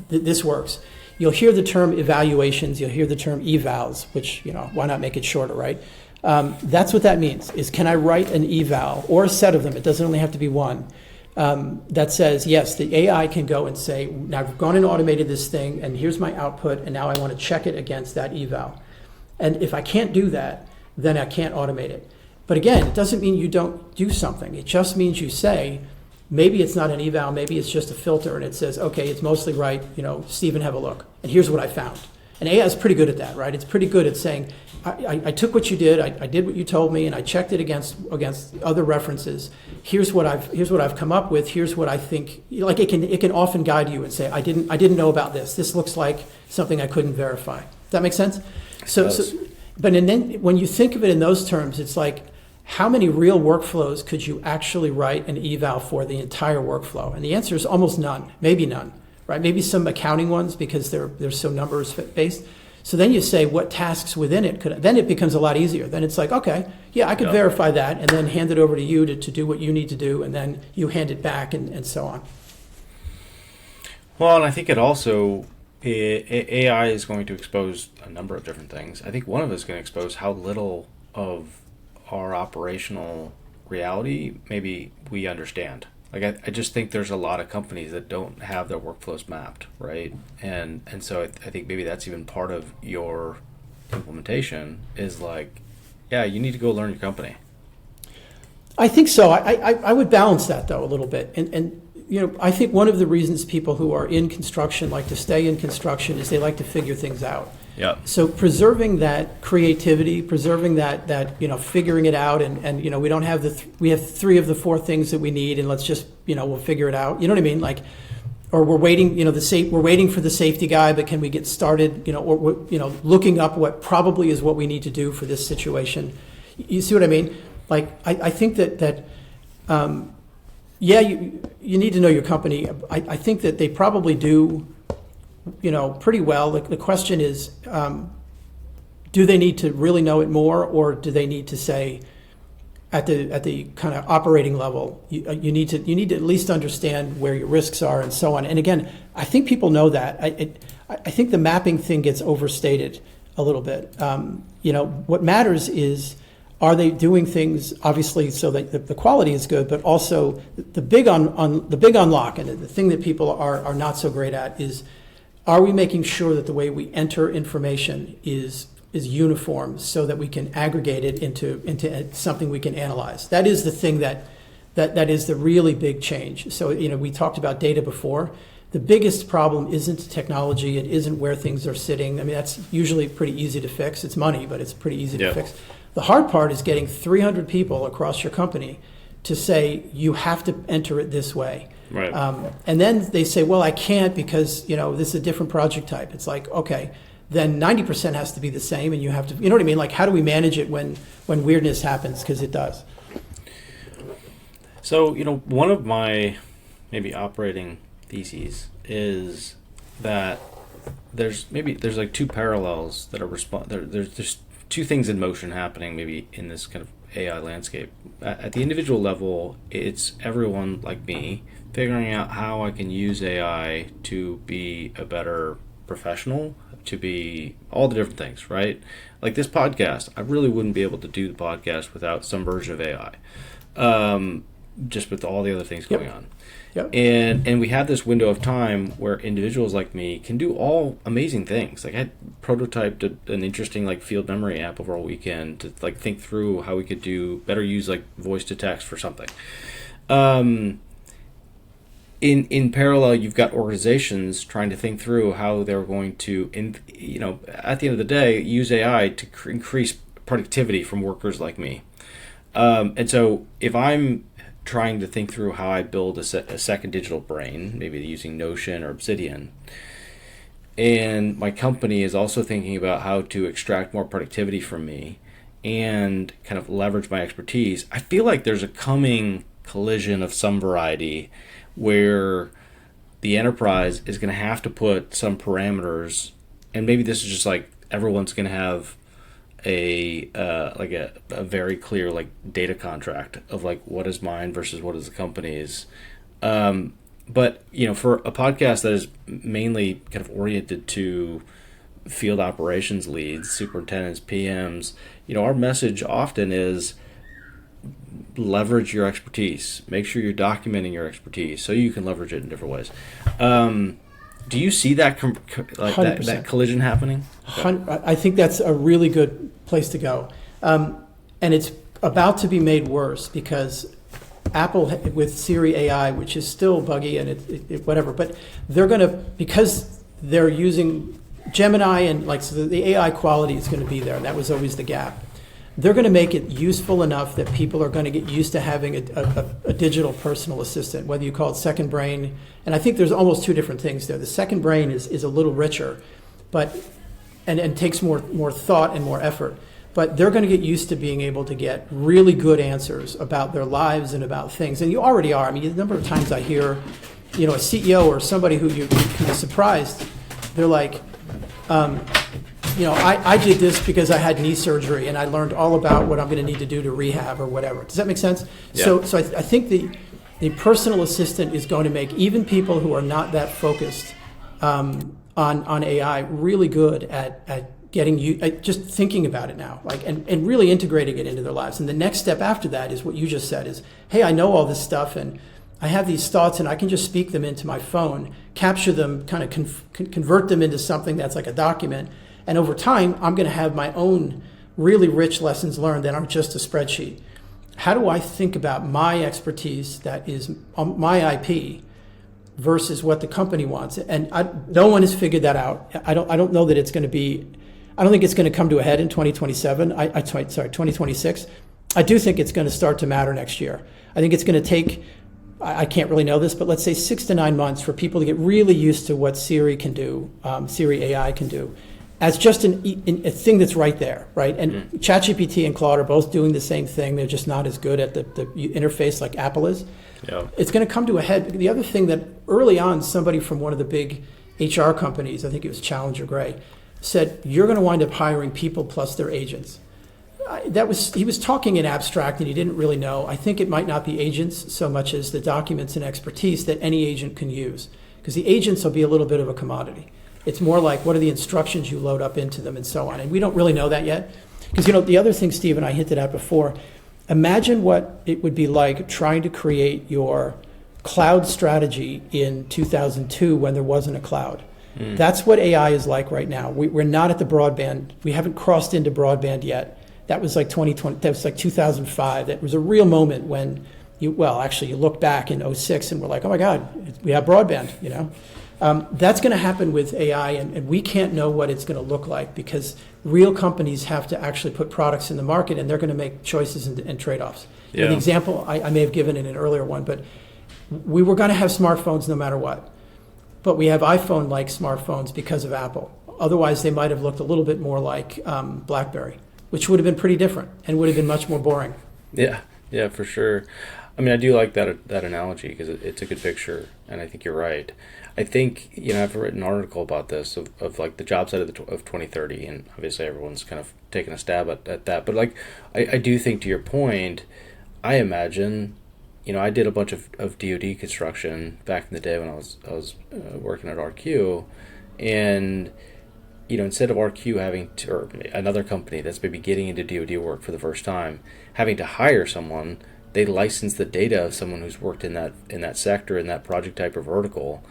this works. You'll hear the term evaluations. You'll hear the term evals, which why not make it shorter, right? That's what that means. Is can I write an eval or a set of them? It doesn't only have to be one. That says, yes, the AI can go and say, now I've gone and automated this thing, and here's my output, and now I want to check it against that eval. And if I can't do that, then I can't automate it. But again, it doesn't mean you don't do something. It just means you say, maybe it's not an eval, maybe it's just a filter, and it says, okay, it's mostly right, Stephen, have a look. And here's what I found. And AI is pretty good at that, right? It's pretty good at saying, I took what you did, I did what you told me, and I checked it against other references. Here's what I've come up with. Here's what I think. Like it can often guide you and say, I didn't know about this. This looks like something I couldn't verify. Does that make sense? But then when you think of it in those terms, it's like, how many real workflows could you actually write an eval for the entire workflow? And the answer is almost none, maybe none, right? Maybe some accounting ones because they're so numbers based. So then you say what tasks within it then it becomes a lot easier. Then it's like, okay, yeah, I could verify that and then hand it over to you to do what you need to do, and then you hand it back and so on. Well, and I think it also, AI is going to expose a number of different things. I think one of it is going to expose how little of our operational reality maybe we understand. Like I just think there's a lot of companies that don't have their workflows mapped, right? And so I think maybe that's even part of your implementation is like, yeah, you need to go learn your company. I think so. I would balance that though a little bit. And I think one of the reasons people who are in construction like to stay in construction is they like to figure things out. Yeah. So preserving that creativity, preserving that figuring it out, and we don't have we have 3 of the 4 things that we need, and let's just we'll figure it out. You know what I mean? Like, or we're waiting. We're waiting for the safety guy, but can we get started? Or looking up what probably is what we need to do for this situation. You see what I mean? Like, I think that you need to know your company. I think that they probably do. Pretty well. The question is, do they need to really know it more, or do they need to say, at the kind of operating level, you need to at least understand where your risks are and so on. And again, I think people know that. I think the mapping thing gets overstated a little bit. What matters is, are they doing things obviously so that the quality is good, but also the big unlock, and the thing that people are not so great at is, are we making sure that the way we enter information is uniform so that we can aggregate it into something we can analyze? That is the thing that is the really big change. So, we talked about data before. The biggest problem isn't technology. It isn't where things are sitting. I mean, that's usually pretty easy to fix. It's money, but it's pretty easy to fix. The hard part is getting 300 people across your company to say, you have to enter it this way. Right. And then they say, well, I can't because, this is a different project type. It's like, okay, then 90% has to be the same, and you have to, you know what I mean? Like, how do we manage it when weirdness happens? Because it does. So, one of my maybe operating theses is that there's like 2 parallels that are there's 2 things in motion happening maybe in this kind of AI landscape. At the individual level, it's everyone like me figuring out how I can use AI to be a better professional, to be all the different things, right? Like this podcast, I really wouldn't be able to do the podcast without some version of AI, just with all the other things going on. Yep. And we have this window of time where individuals like me can do all amazing things. Like I prototyped an interesting field memory app over a weekend to think through how we could do better, use voice to text for something. In parallel, you've got organizations trying to think through how they're going to, at the end of the day, use AI to increase productivity from workers like me. And so if I'm trying to think through how I build a second digital brain, maybe using Notion or Obsidian, and my company is also thinking about how to extract more productivity from me and kind of leverage my expertise, I feel like there's a coming collision of some variety where the enterprise is going to have to put some parameters, and maybe this is just like everyone's going to have a very clear like data contract of like what is mine versus what is the company's. But for a podcast that is mainly kind of oriented to field operations leads, superintendents, PMs, our message often is leverage your expertise. Make sure you're documenting your expertise so you can leverage it in different ways. Do you see that that collision happening? Okay. I think that's a really good place to go. And it's about to be made worse because Apple with Siri AI, which is still buggy and it whatever, but they're going to, because they're using Gemini and so the AI quality is going to be there, and that was always the gap. They're going to make it useful enough that people are going to get used to having a digital personal assistant, whether you call it second brain. And I think there's almost two different things there. The second brain is a little richer, but and takes more thought and more effort. But they're going to get used to being able to get really good answers about their lives and about things. And you already are. I mean, the number of times I hear, a CEO or somebody who you can be surprised, they're like, I did this because I had knee surgery and I learned all about what I'm going to need to do to rehab or whatever. Does that make sense? Yeah. So I think the personal assistant is going to make even people who are not that focused on AI really good at getting you just thinking about it now, and really integrating it into their lives. And the next step after that is what you just said is, hey, I know all this stuff and I have these thoughts and I can just speak them into my phone, capture them, kind of convert them into something that's like a document. And over time, I'm going to have my own really rich lessons learned that aren't just a spreadsheet. How do I think about my expertise that is my IP versus what the company wants? And no one has figured that out. I don't know that it's going to be. I don't think it's going to come to a head in 2027. 2026. I do think it's going to start to matter next year. I think it's going to take, I can't really know this, but let's say 6 to 9 months for people to get really used to what Siri can do, Siri AI can do, as just a thing that's right there, right? And ChatGPT and Claude are both doing the same thing. They're just not as good at the interface like Apple is. Yeah. It's going to come to a head. The other thing that early on, somebody from one of the big HR companies, I think it was Challenger Gray, said, you're going to wind up hiring people plus their agents. He was talking in abstract and he didn't really know. I think it might not be agents so much as the documents and expertise that any agent can use, because the agents will be a little bit of a commodity. It's more like, what are the instructions you load up into them and so on. And we don't really know that yet. Because, the other thing, Steve, and I hinted at before, imagine what it would be like trying to create your cloud strategy in 2002 when there wasn't a cloud. That's what AI is like right now. We're not at the broadband. We haven't crossed into broadband yet. That was like 2020. That was like 2005. That was a real moment when you look back in 2006 and we're like, oh my God, we have broadband, That's going to happen with AI, and we can't know what it's going to look like because real companies have to actually put products in the market, and they're going to make choices and trade-offs. Yeah. And the example, I may have given in an earlier one, but we were going to have smartphones no matter what. But we have iPhone-like smartphones because of Apple. Otherwise, they might have looked a little bit more like BlackBerry, which would have been pretty different and would have been much more boring. Yeah, for sure. I mean, I do like that analogy because it's a good picture, and I think you're right. I think, I've written an article about this of like the job site of 2030, and obviously everyone's kind of taking a stab at that. But I do think, to your point, I imagine, I did a bunch of DoD construction back in the day when I was working at RQ, and instead of RQ having to, or another company that's maybe getting into DoD work for the first time, having to hire someone, they license the data of someone who's worked in that sector, in that project type or vertical,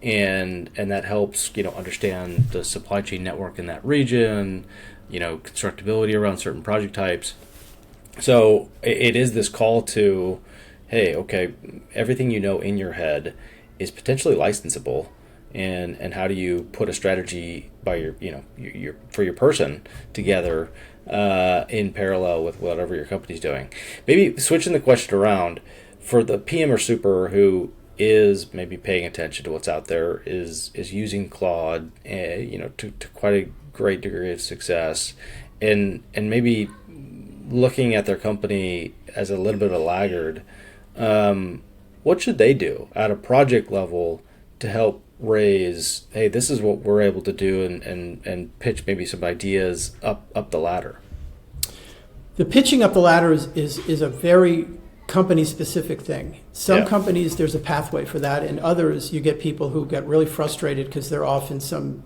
and that helps understand the supply chain network in that region, constructability around certain project types. So it is this call to, hey, okay, everything in your head is potentially licensable, and how do you put a strategy by your for your person together in parallel with whatever your company's doing. Maybe switching the question around, for the PM or super who is maybe paying attention to what's out there, is using Claude, to quite a great degree of success, and maybe looking at their company as a little bit of a laggard. What should they do at a project level to help raise, hey, this is what we're able to do, and pitch maybe some ideas up the ladder? The pitching up the ladder is a very company-specific thing. Some companies, there's a pathway for that, and others, you get people who get really frustrated because they're off in some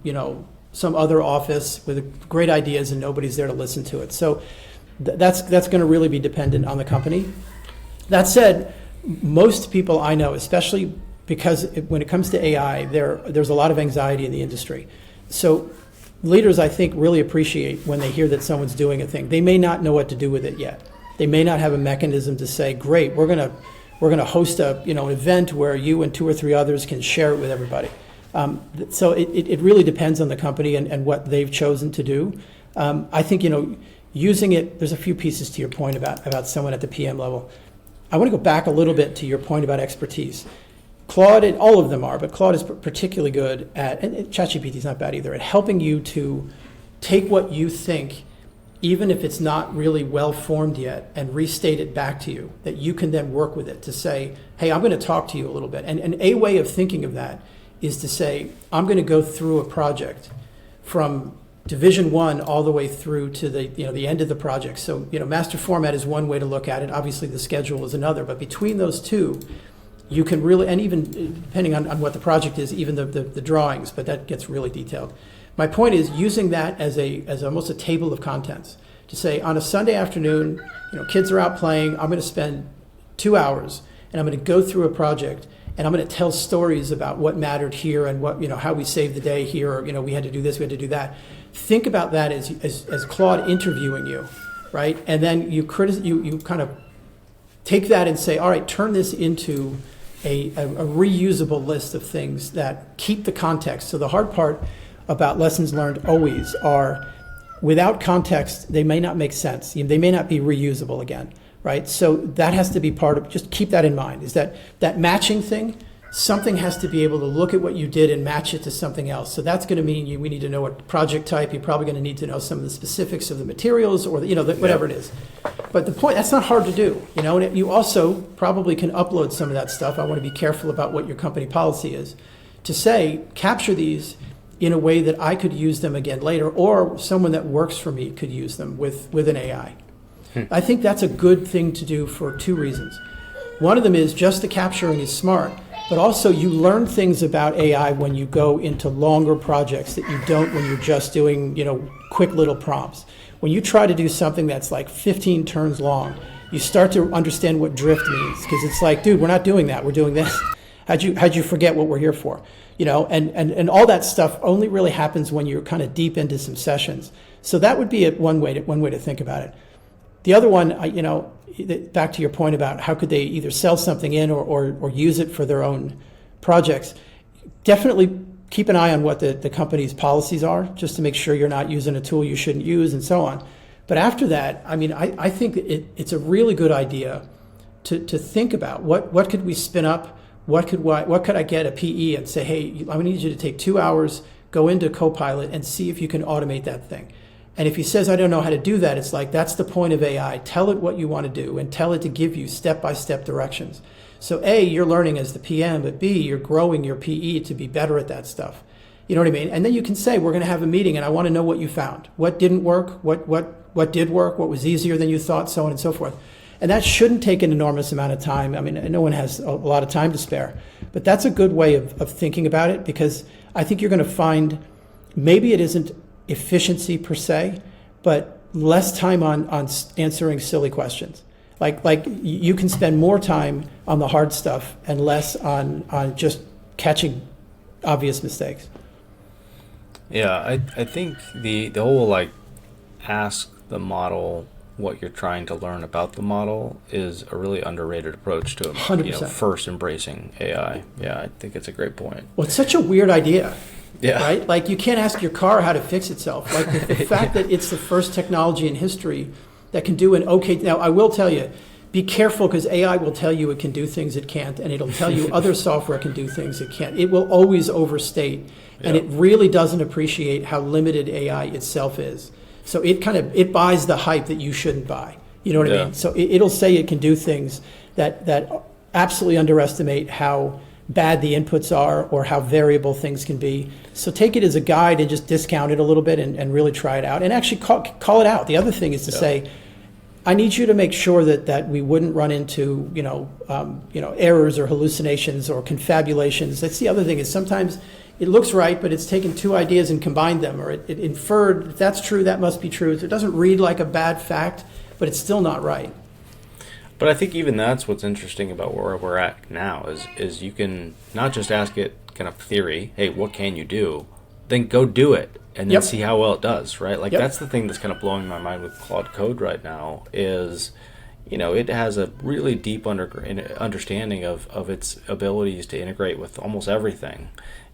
other office with great ideas and nobody's there to listen to it. So that's going to really be dependent on the company. That said, most people I know, especially because when it comes to AI, there's a lot of anxiety in the industry. So leaders, I think, really appreciate when they hear that someone's doing a thing. They may not know what to do with it yet. They may not have a mechanism to say, great, we're gonna host an event where you and 2 or 3 others can share it with everybody. So it really depends on the company and what they've chosen to do. I think using it. There's a few pieces to your point about someone at the PM level. I want to go back a little bit to your point about expertise. Claude, and all of them are, but Claude is particularly good at, and ChatGPT is not bad either, at helping you to take what you think, even if it's not really well formed yet, and restate it back to you, that you can then work with it to say, hey, I'm going to talk to you a little bit. And a way of thinking of that is to say, I'm going to go through a project from division 1 all the way through to the end of the project. So, master format is one way to look at it. Obviously, the schedule is another. But between those two, you can really, and even depending on what the project is, even the drawings, but that gets really detailed. My point is using that as almost a table of contents to say, on a Sunday afternoon, kids are out playing, I'm going to spend 2 hours and I'm going to go through a project and I'm going to tell stories about what mattered here and what, how we saved the day here, or, we had to do this, we had to do that. Think about that as Claude interviewing you, right? And then you kind of take that and say, all right, turn this into a reusable list of things that keep the context. So the hard part about lessons learned always are, without context, they may not make sense. They may not be reusable again, right? So that has to be part of, just keep that in mind, is that matching thing, something has to be able to look at what you did and match it to something else. So that's going to mean we need to know what project type. You're probably going to need to know some of the specifics of the materials or whatever it is. But the point, that's not hard to do. And you also probably can upload some of that stuff. I want to be careful about what your company policy is to say, capture these in a way that I could use them again later, or someone that works for me could use them with an AI. I think that's a good thing to do for 2 reasons. One of them is just the capturing is smart, but also you learn things about AI when you go into longer projects that you don't when you're just doing, quick little prompts. When you try to do something that's like 15 turns long, you start to understand what drift means, because it's like, dude, we're not doing that, we're doing this. How'd you forget what we're here for? And all that stuff only really happens when you're kind of deep into some sessions. So that would be one way to think about it. The other one, back to your point about how could they either sell something in or use it for their own projects, definitely keep an eye on what the company's policies are, just to make sure you're not using a tool you shouldn't use and so on. But after that, I think it's a really good idea to think about what could we spin up. What could I get a PE and say, hey, I'm going to need you to take 2 hours, go into Copilot and see if you can automate that thing. And if he says, I don't know how to do that, it's like, that's the point of AI. Tell it what you want to do and tell it to give you step-by-step directions. So A, you're learning as the PM, but B, you're growing your PE to be better at that stuff. You know what I mean? And then you can say, we're going to have a meeting and I want to know what you found. What didn't work? What did work? What was easier than you thought? So on and so forth. And that shouldn't take an enormous amount of time. No one has a lot of time to spare. But that's a good way of thinking about it, because I think you're going to find maybe it isn't efficiency per se, but less time on answering silly questions. Like you can spend more time on the hard stuff and less on just catching obvious mistakes. Yeah, I think the whole ask the model what you're trying to learn about the model is a really underrated approach to 100%. First embracing AI. Yeah, I think it's a great point. Well, it's such a weird idea. Yeah. Right? Like, you can't ask your car how to fix itself. Like, the fact that it's the first technology in history that can do an okay. Now, I will tell you, be careful, because AI will tell you it can do things it can't, and it'll tell you other software can do things it can't. It will always overstate, and it really doesn't appreciate how limited AI itself is. So it buys the hype that you shouldn't buy. You know what I mean? So it'll say it can do things that absolutely underestimate how bad the inputs are or how variable things can be. So take it as a guide and just discount it a little bit and really try it out, and actually call it out. The other thing is to say, I need you to make sure that we wouldn't run into errors or hallucinations or confabulations. That's the other thing, is sometimes it looks right, but it's taken two ideas and combined them, or it inferred, if that's true, that must be true. So it doesn't read like a bad fact, but it's still not right. But I think even that's what's interesting about where we're at now is you can not just ask it kind of theory, hey, what can you do? Then go do it and then see how well it does, right? Like that's the thing that's kind of blowing my mind with Claude Code right now is, it has a really deep understanding of its abilities to integrate with almost everything.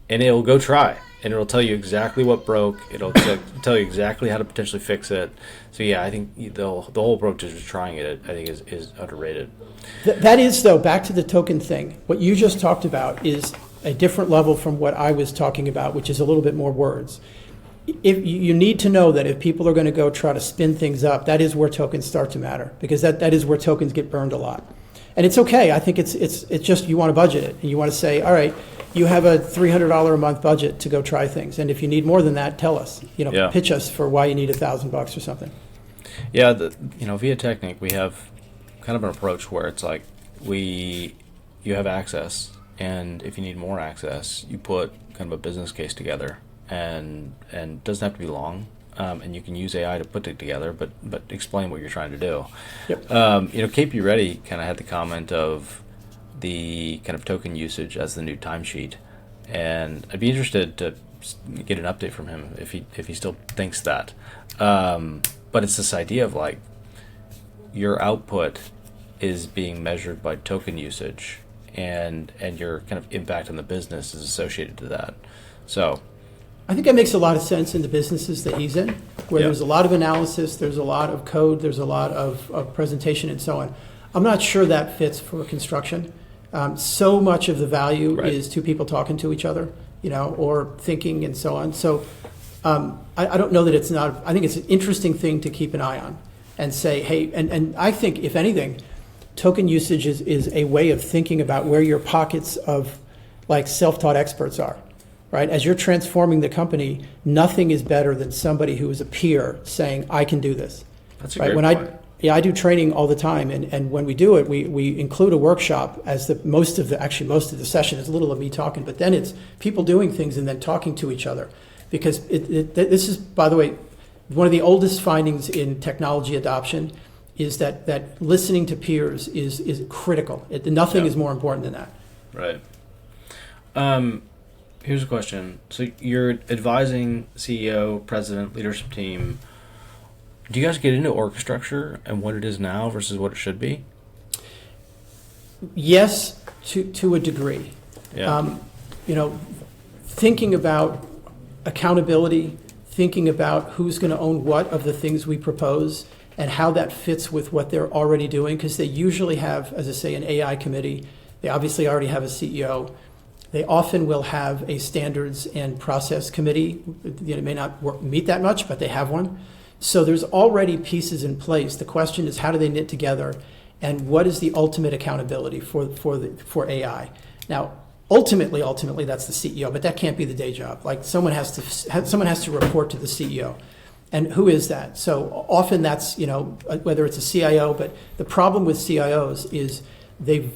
And it'll go try, and it'll tell you exactly what broke. It'll tell you exactly how to potentially fix it. So yeah, I think the whole approach of just trying it, I think is underrated. That is, though, back to the token thing. What you just talked about is a different level from what I was talking about, which is a little bit more words. If you need to know that if people are going to go try to spin things up, that is where tokens start to matter, because that is where tokens get burned a lot. And it's okay. I think it's just, you want to budget it, and you want to say, all right, you have a $300 a month budget to go try things, and if you need more than that, tell us. Pitch us for why you need $1,000 or something. Yeah, via Technic, we have kind of an approach where it's like you have access, and if you need more access, you put kind of a business case together, and it doesn't have to be long, and you can use AI to put it together, but explain what you're trying to do. Yep. KP Reddy kind of had the comment of the kind of token usage as the new timesheet, and I'd be interested to get an update from him if he still thinks that. But it's this idea of like your output is being measured by token usage, and your kind of impact on the business is associated to that. So I think that makes a lot of sense in the businesses that he's in, where there's a lot of analysis, there's a lot of code, there's a lot of presentation and so on. I'm not sure that fits for construction. So much of the value is two people talking to each other, or thinking and so on. So I don't know that it's not. I think it's an interesting thing to keep an eye on and say, hey, and I think, if anything, token usage is a way of thinking about where your pockets of like self-taught experts are, right? As you're transforming the company, nothing is better than somebody who is a peer saying, I can do this. That's a great point. I do training all the time, and when we do it, we include a workshop as most of the session is a little of me talking, but then it's people doing things and then talking to each other, because this is, by the way, one of the oldest findings in technology adoption is that listening to peers is critical. Nothing is more important than that. Right. Here's a question. So you're advising CEO, president, leadership team. Do you guys get into org structure and what it is now versus what it should be? Yes, to a degree. Yeah. Thinking about accountability, thinking about who's going to own what of the things we propose, and how that fits with what they're already doing, because they usually have, as I say, an AI committee. They obviously already have a CEO. They often will have a standards and process committee. It may not meet that much, but they have one. So there's already pieces in place. The question is, how do they knit together, and what is the ultimate accountability for AI? Now, ultimately, that's the CEO, but that can't be the day job. Like someone has to report to the CEO, and who is that? So often that's whether it's a CIO, but the problem with CIOs is they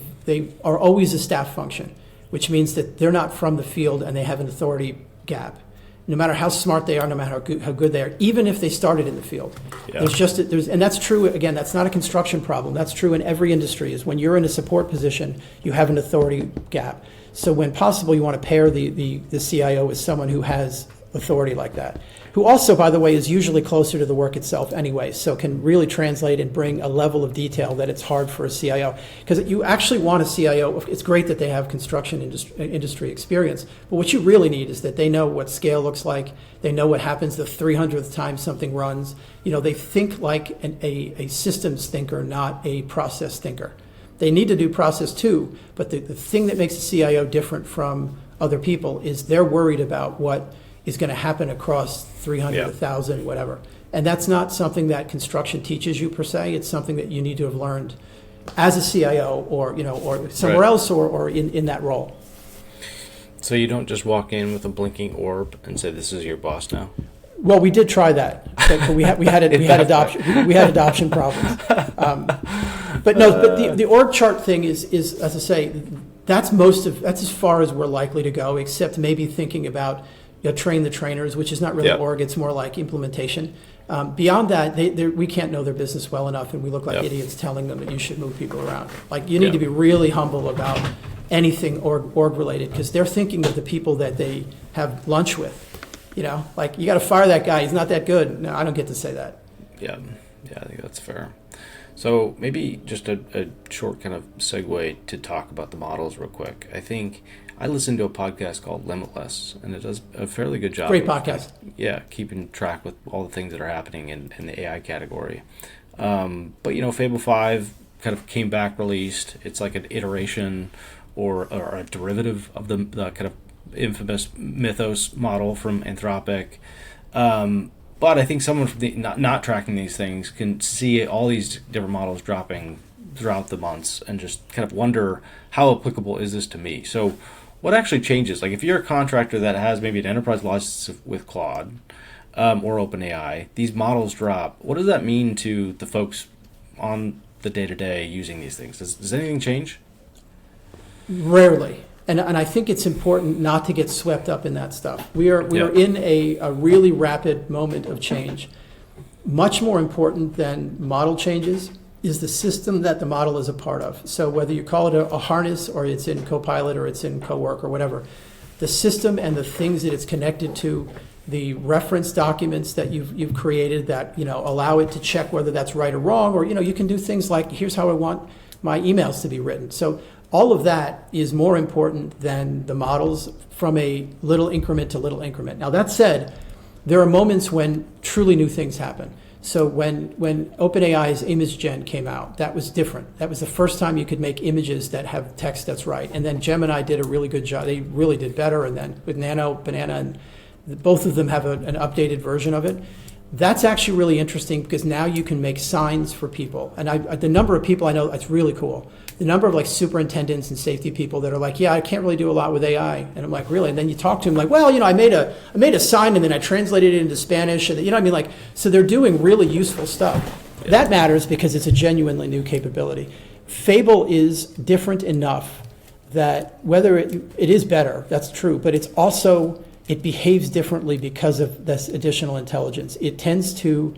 are always a staff function, which means that they're not from the field and they have an authority gap. No matter how smart they are, no matter how good they are, even if they started in the field. Yeah. And that's true, again, that's not a construction problem. That's true in every industry, is when you're in a support position, you have an authority gap. So when possible, you want to pair the CIO with someone who has authority like that, who also, by the way, is usually closer to the work itself anyway, so can really translate and bring a level of detail that it's hard for a CIO. Because you actually want a CIO, it's great that they have construction industry experience, but what you really need is that they know what scale looks like, they know what happens the 300th time something runs. They think like a systems thinker, not a process thinker. They need to do process too, but the thing that makes a CIO different from other people is they're worried about what is going to happen across 300, 1,000, whatever. And that's not something that construction teaches you per se. It's something that you need to have learned as a CIO or somewhere else or in that role. So you don't just walk in with a blinking orb and say, "This is your boss now." Well, we did try that, but we had adoption problems. But the org chart thing is as I say, that's as far as we're likely to go, except maybe thinking about train the trainers, which is not really org; it's more like implementation. Beyond that, we can't know their business well enough, and we look like idiots telling them that you should move people around. Like you need to be really humble about anything org related, because they're thinking of the people that they have lunch with. Like you got to fire that guy. He's not that good. No, I don't get to say that. Yeah, I think that's fair. So maybe just a short kind of segue to talk about the models real quick. I think I listened to a podcast called Limitless, and it does a fairly good job. Great podcast. Keeping track with all the things that are happening in the AI category. But Fable 5 kind of came back released. It's like an iteration or a derivative of the kind of infamous Mythos model from Anthropic. But I think someone from not tracking these things can see all these different models dropping throughout the months and just kind of wonder, how applicable is this to me? So what actually changes? Like if you're a contractor that has maybe an enterprise license with Claude or OpenAI, these models drop. What does that mean to the folks on the day-to-day using these things? Does anything change? Rarely. And I think it's important not to get swept up in that stuff. We are in a really rapid moment of change. Much more important than model changes is the system that the model is a part of. So whether you call it a harness or it's in Copilot or it's in CoWork or whatever, the system and the things that it's connected to, the reference documents that you've created that allow it to check whether that's right or wrong, or you can do things like, here's how I want my emails to be written. So all of that is more important than the models from a little increment to little increment. Now that said, there are moments when truly new things happen. So when OpenAI's image gen came out, that was different. That was the first time you could make images that have text that's right. And then Gemini did a really good job. They really did better. And then with Banana, and both of them have an updated version of it. That's actually really interesting because now you can make signs for people. And the number of people I know, it's really cool. The number of like superintendents and safety people that are like, I can't really do a lot with AI. And I'm like, really? And then you talk to them like, well, I made a sign and then I translated it into Spanish. And what I mean? Like, so they're doing really useful stuff. Yeah. That matters because it's a genuinely new capability. Fable is different enough that whether it is better, that's true, but it's also, it behaves differently because of this additional intelligence. It tends to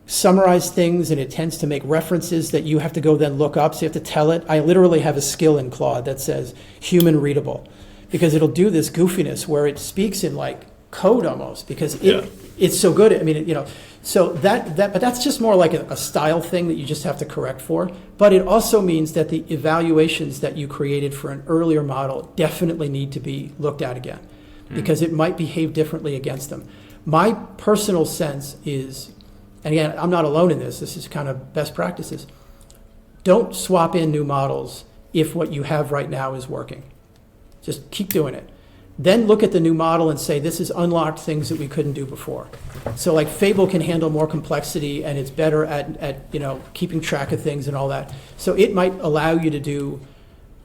summarize things and it tends to make references that you have to go then look up. So you have to tell it. I literally have a skill in Claude that says human readable because it'll do this goofiness where it speaks in like code almost because it's so good. I mean, so but that's just more like a style thing that you just have to correct for. But it also means that the evaluations that you created for an earlier model definitely need to be looked at again because it might behave differently against them. My personal sense is, and again, I'm not alone in this is kind of best practices. Don't swap in new models if what you have right now is working. Just keep doing it. Then look at the new model and say, this has unlocked things that we couldn't do before. So like Fable can handle more complexity and it's better at keeping track of things and all that. So it might allow you to do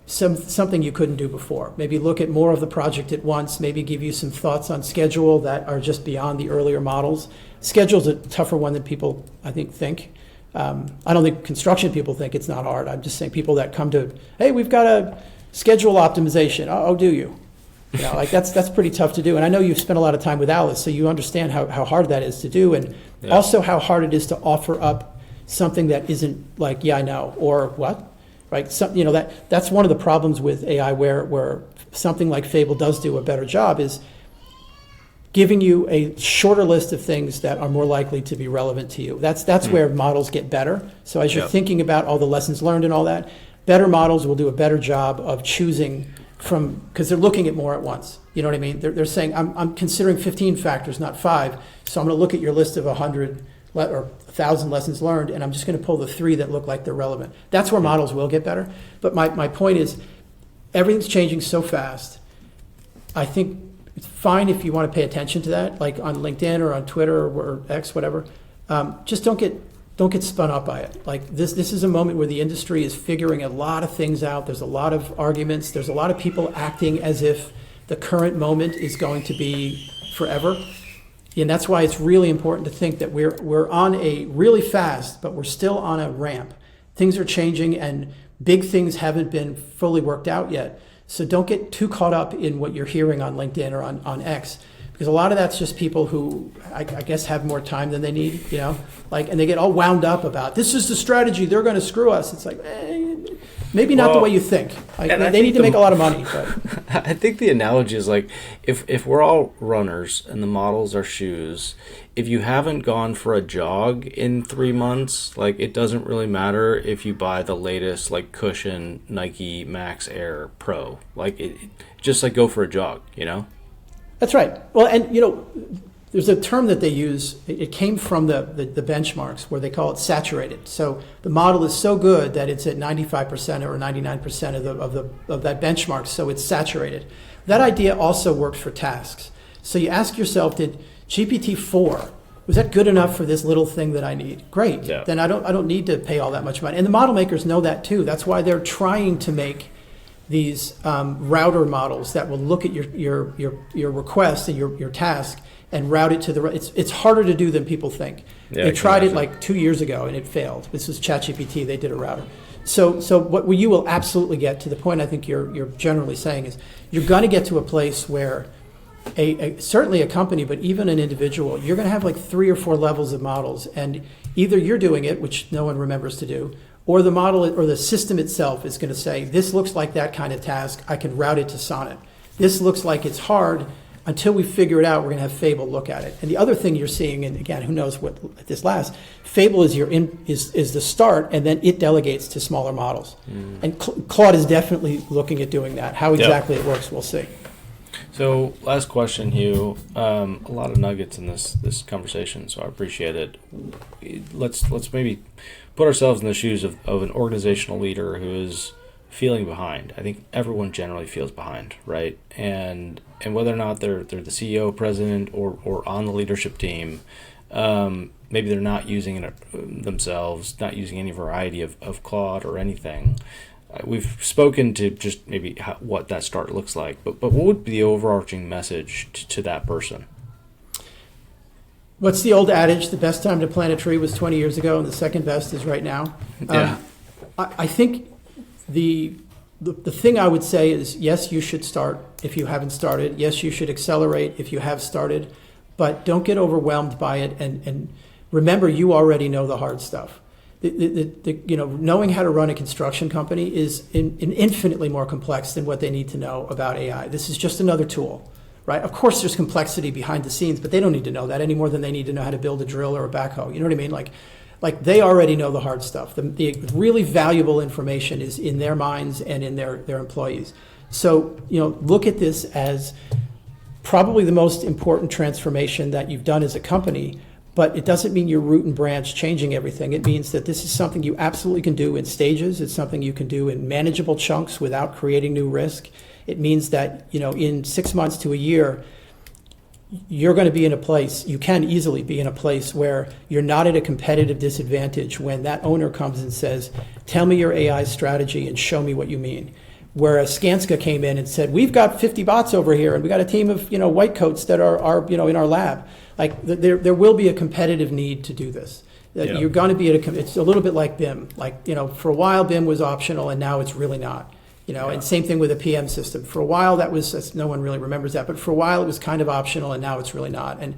something you couldn't do before. Maybe look at more of the project at once, maybe give you some thoughts on schedule that are just beyond the earlier models. Schedule's a tougher one than people, I think. I don't think construction people think it's not hard. I'm just saying people that come to, hey, we've got a schedule optimization. Oh, do you? Like that's pretty tough to do. And I know you've spent a lot of time with Alice, so you understand how hard that is to do, and also how hard it is to offer up something that isn't like, yeah, I know, or what? Right? That's one of the problems with AI where something like Fable does do a better job is giving you a shorter list of things that are more likely to be relevant to you. That's where models get better. So as you're thinking about all the lessons learned and all that, better models will do a better job of choosing from, because they're looking at more at once. You know what I mean? They're saying, I'm considering 15 factors, not 5. So I'm going to look at your list of 100 or 1,000 lessons learned, and I'm just going to pull the 3 that look like they're relevant. That's where models will get better. But my point is, everything's changing so fast. I think it's fine if you want to pay attention to that, like on LinkedIn or on Twitter or X, whatever. Just don't get spun up by it. Like this is a moment where the industry is figuring a lot of things out. There's a lot of arguments. There's a lot of people acting as if the current moment is going to be forever. And that's why it's really important to think that we're on a really fast, but we're still on a ramp. Things are changing and big things haven't been fully worked out yet. So don't get too caught up in what you're hearing on LinkedIn or on X, because a lot of that's just people who I guess have more time than they need, you know, like, and they get all wound up about this is the strategy, they're going to screw us. It's like, maybe not the way you think. Like, they need to make a lot of money. But I think the analogy is like, if we're all runners and the models are shoes, if you haven't gone for a jog in 3 months, like it doesn't really matter if you buy the latest like cushion Nike Max Air Pro. Like just like go for a jog, you know? That's right. Well, and you know, there's a term that they use. It came from the benchmarks where they call it saturated. So the model is so good that it's at 95% or 99% of that benchmark. So it's saturated. That idea also works for tasks. So you ask yourself, did GPT-4, was that good enough for this little thing that I need? Great. Yeah. Then I don't need to pay all that much money. And the model makers know that too. That's why they're trying to make these router models that will look at your request and your task and route it to the. It's harder to do than people think. Yeah, they tried it like 2 years ago and it failed. This was ChatGPT. They did a router. So what you will absolutely get to the point I think you're generally saying is you're going to get to a place where certainly a company, but even an individual, you're going to have like 3 or 4 levels of models, and either you're doing it, which no one remembers to do, or the model or the system itself is going to say, this looks like that kind of task, I can route it to Sonnet. This looks like it's hard. Until we figure it out, we're going to have Fable look at it. And the other thing you're seeing, and again, who knows what this lasts, Fable is is the start, and then it delegates to smaller models. And Claude is definitely looking at doing that. How exactly it works, we'll see. So last question, Hugh. A lot of nuggets in this conversation, so I appreciate it. Let's maybe put ourselves in the shoes of an organizational leader who is feeling behind. I think everyone generally feels behind, right? And whether or not they're the CEO, president, or on the leadership team, maybe they're not using it themselves, not using any variety of Claude or anything. We've spoken to just maybe what that start looks like, but what would be the overarching message to that person? What's the old adage? The best time to plant a tree was 20 years ago, and the second best is right now. Yeah. I think the thing I would say is, yes, you should start if you haven't started. Yes, you should accelerate if you have started, but don't get overwhelmed by it. And remember, you already know the hard stuff. Knowing how to run a construction company is infinitely more complex than what they need to know about AI. This is just another tool, right? Of course, there's complexity behind the scenes, but they don't need to know that any more than they need to know how to build a drill or a backhoe. You know what I mean? Like they already know the hard stuff. The really valuable information is in their minds and in their employees. So, look at this as probably the most important transformation that you've done as a company, but it doesn't mean you're root and branch changing everything. It means that this is something you absolutely can do in stages. It's something you can do in manageable chunks without creating new risk. It means that, in 6 months to a year, you're going to be in a place, you can easily be in a place where you're not at a competitive disadvantage when that owner comes and says, tell me your AI strategy and show me what you mean. Whereas Skanska came in and said, we've got 50 bots over here and we got a team of, white coats that are in our lab. Like there will be a competitive need to do this. You're going to be it's a little bit like BIM. For a while BIM was optional and now it's really not. And same thing with a PM system. For a while that was, no one really remembers that, but for a while it was kind of optional and now it's really not. And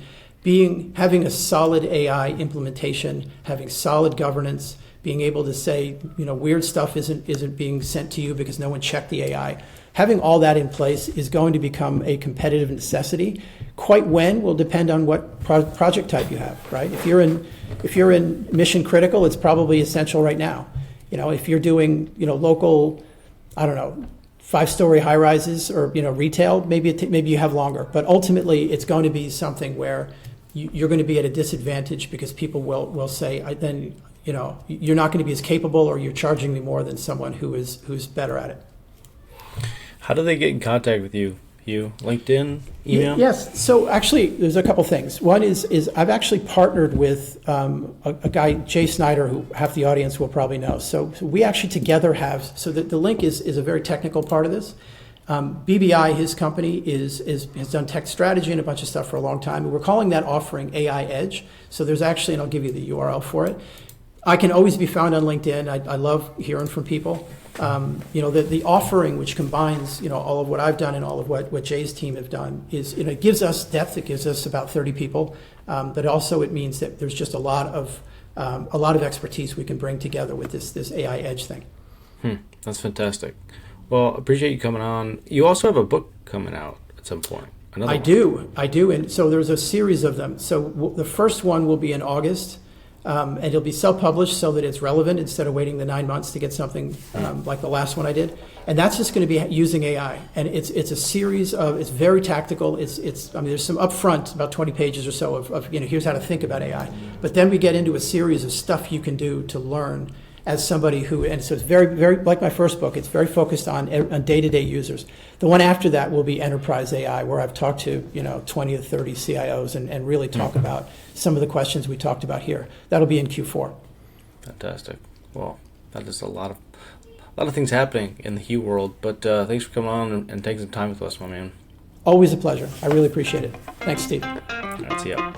having a solid AI implementation, having solid governance, being able to say, weird stuff isn't being sent to you because no one checked the AI. Having all that in place is going to become a competitive necessity. Quite when will depend on what project type you have, right? If you're in mission critical, it's probably essential right now. If you're doing, local, I don't know, 5-story high rises or, retail, maybe you have longer. But ultimately, it's going to be something where you're going to be at a disadvantage because people will say, you're not going to be as capable, or you're charging me more than someone who's better at it. How do they get in contact with you, Hugh? LinkedIn, email? Yes. So actually, there's a couple things. One is I've actually partnered with a guy, Jay Snyder, who half the audience will probably know. So we actually together have, so the link is a very technical part of this. BBI, his company, has done tech strategy and a bunch of stuff for a long time. And we're calling that offering AI Edge. So there's actually, and I'll give you the URL for it. I can always be found on LinkedIn. I love hearing from people. The offering, which combines, all of what I've done and all of what Jay's team have done, is, it gives us depth. It gives us about 30 people. But also it means that there's just a lot of expertise we can bring together with this AI Edge thing. That's fantastic. Well, appreciate you coming on. You also have a book coming out at some point. I do. And so there's a series of them. So the first one will be in August. And it'll be self-published so that it's relevant instead of waiting the 9 months to get something like the last one I did. And that's just going to be using AI. And it's a series of, it's very tactical. There's some upfront, about 20 pages or so of here's how to think about AI. But then we get into a series of stuff you can do to learn as somebody who, and so it's very, very, like my first book, it's very focused on day-to-day users. The one after that will be enterprise AI, where I've talked to 20 to 30 CIOs and really talk about some of the questions we talked about here. That'll be in Q4. Fantastic. Well, that is a lot of things happening in the Hugh world, but thanks for coming on and taking some time with us, my man. Always a pleasure. I really appreciate it. Thanks, Steve. All right, see ya.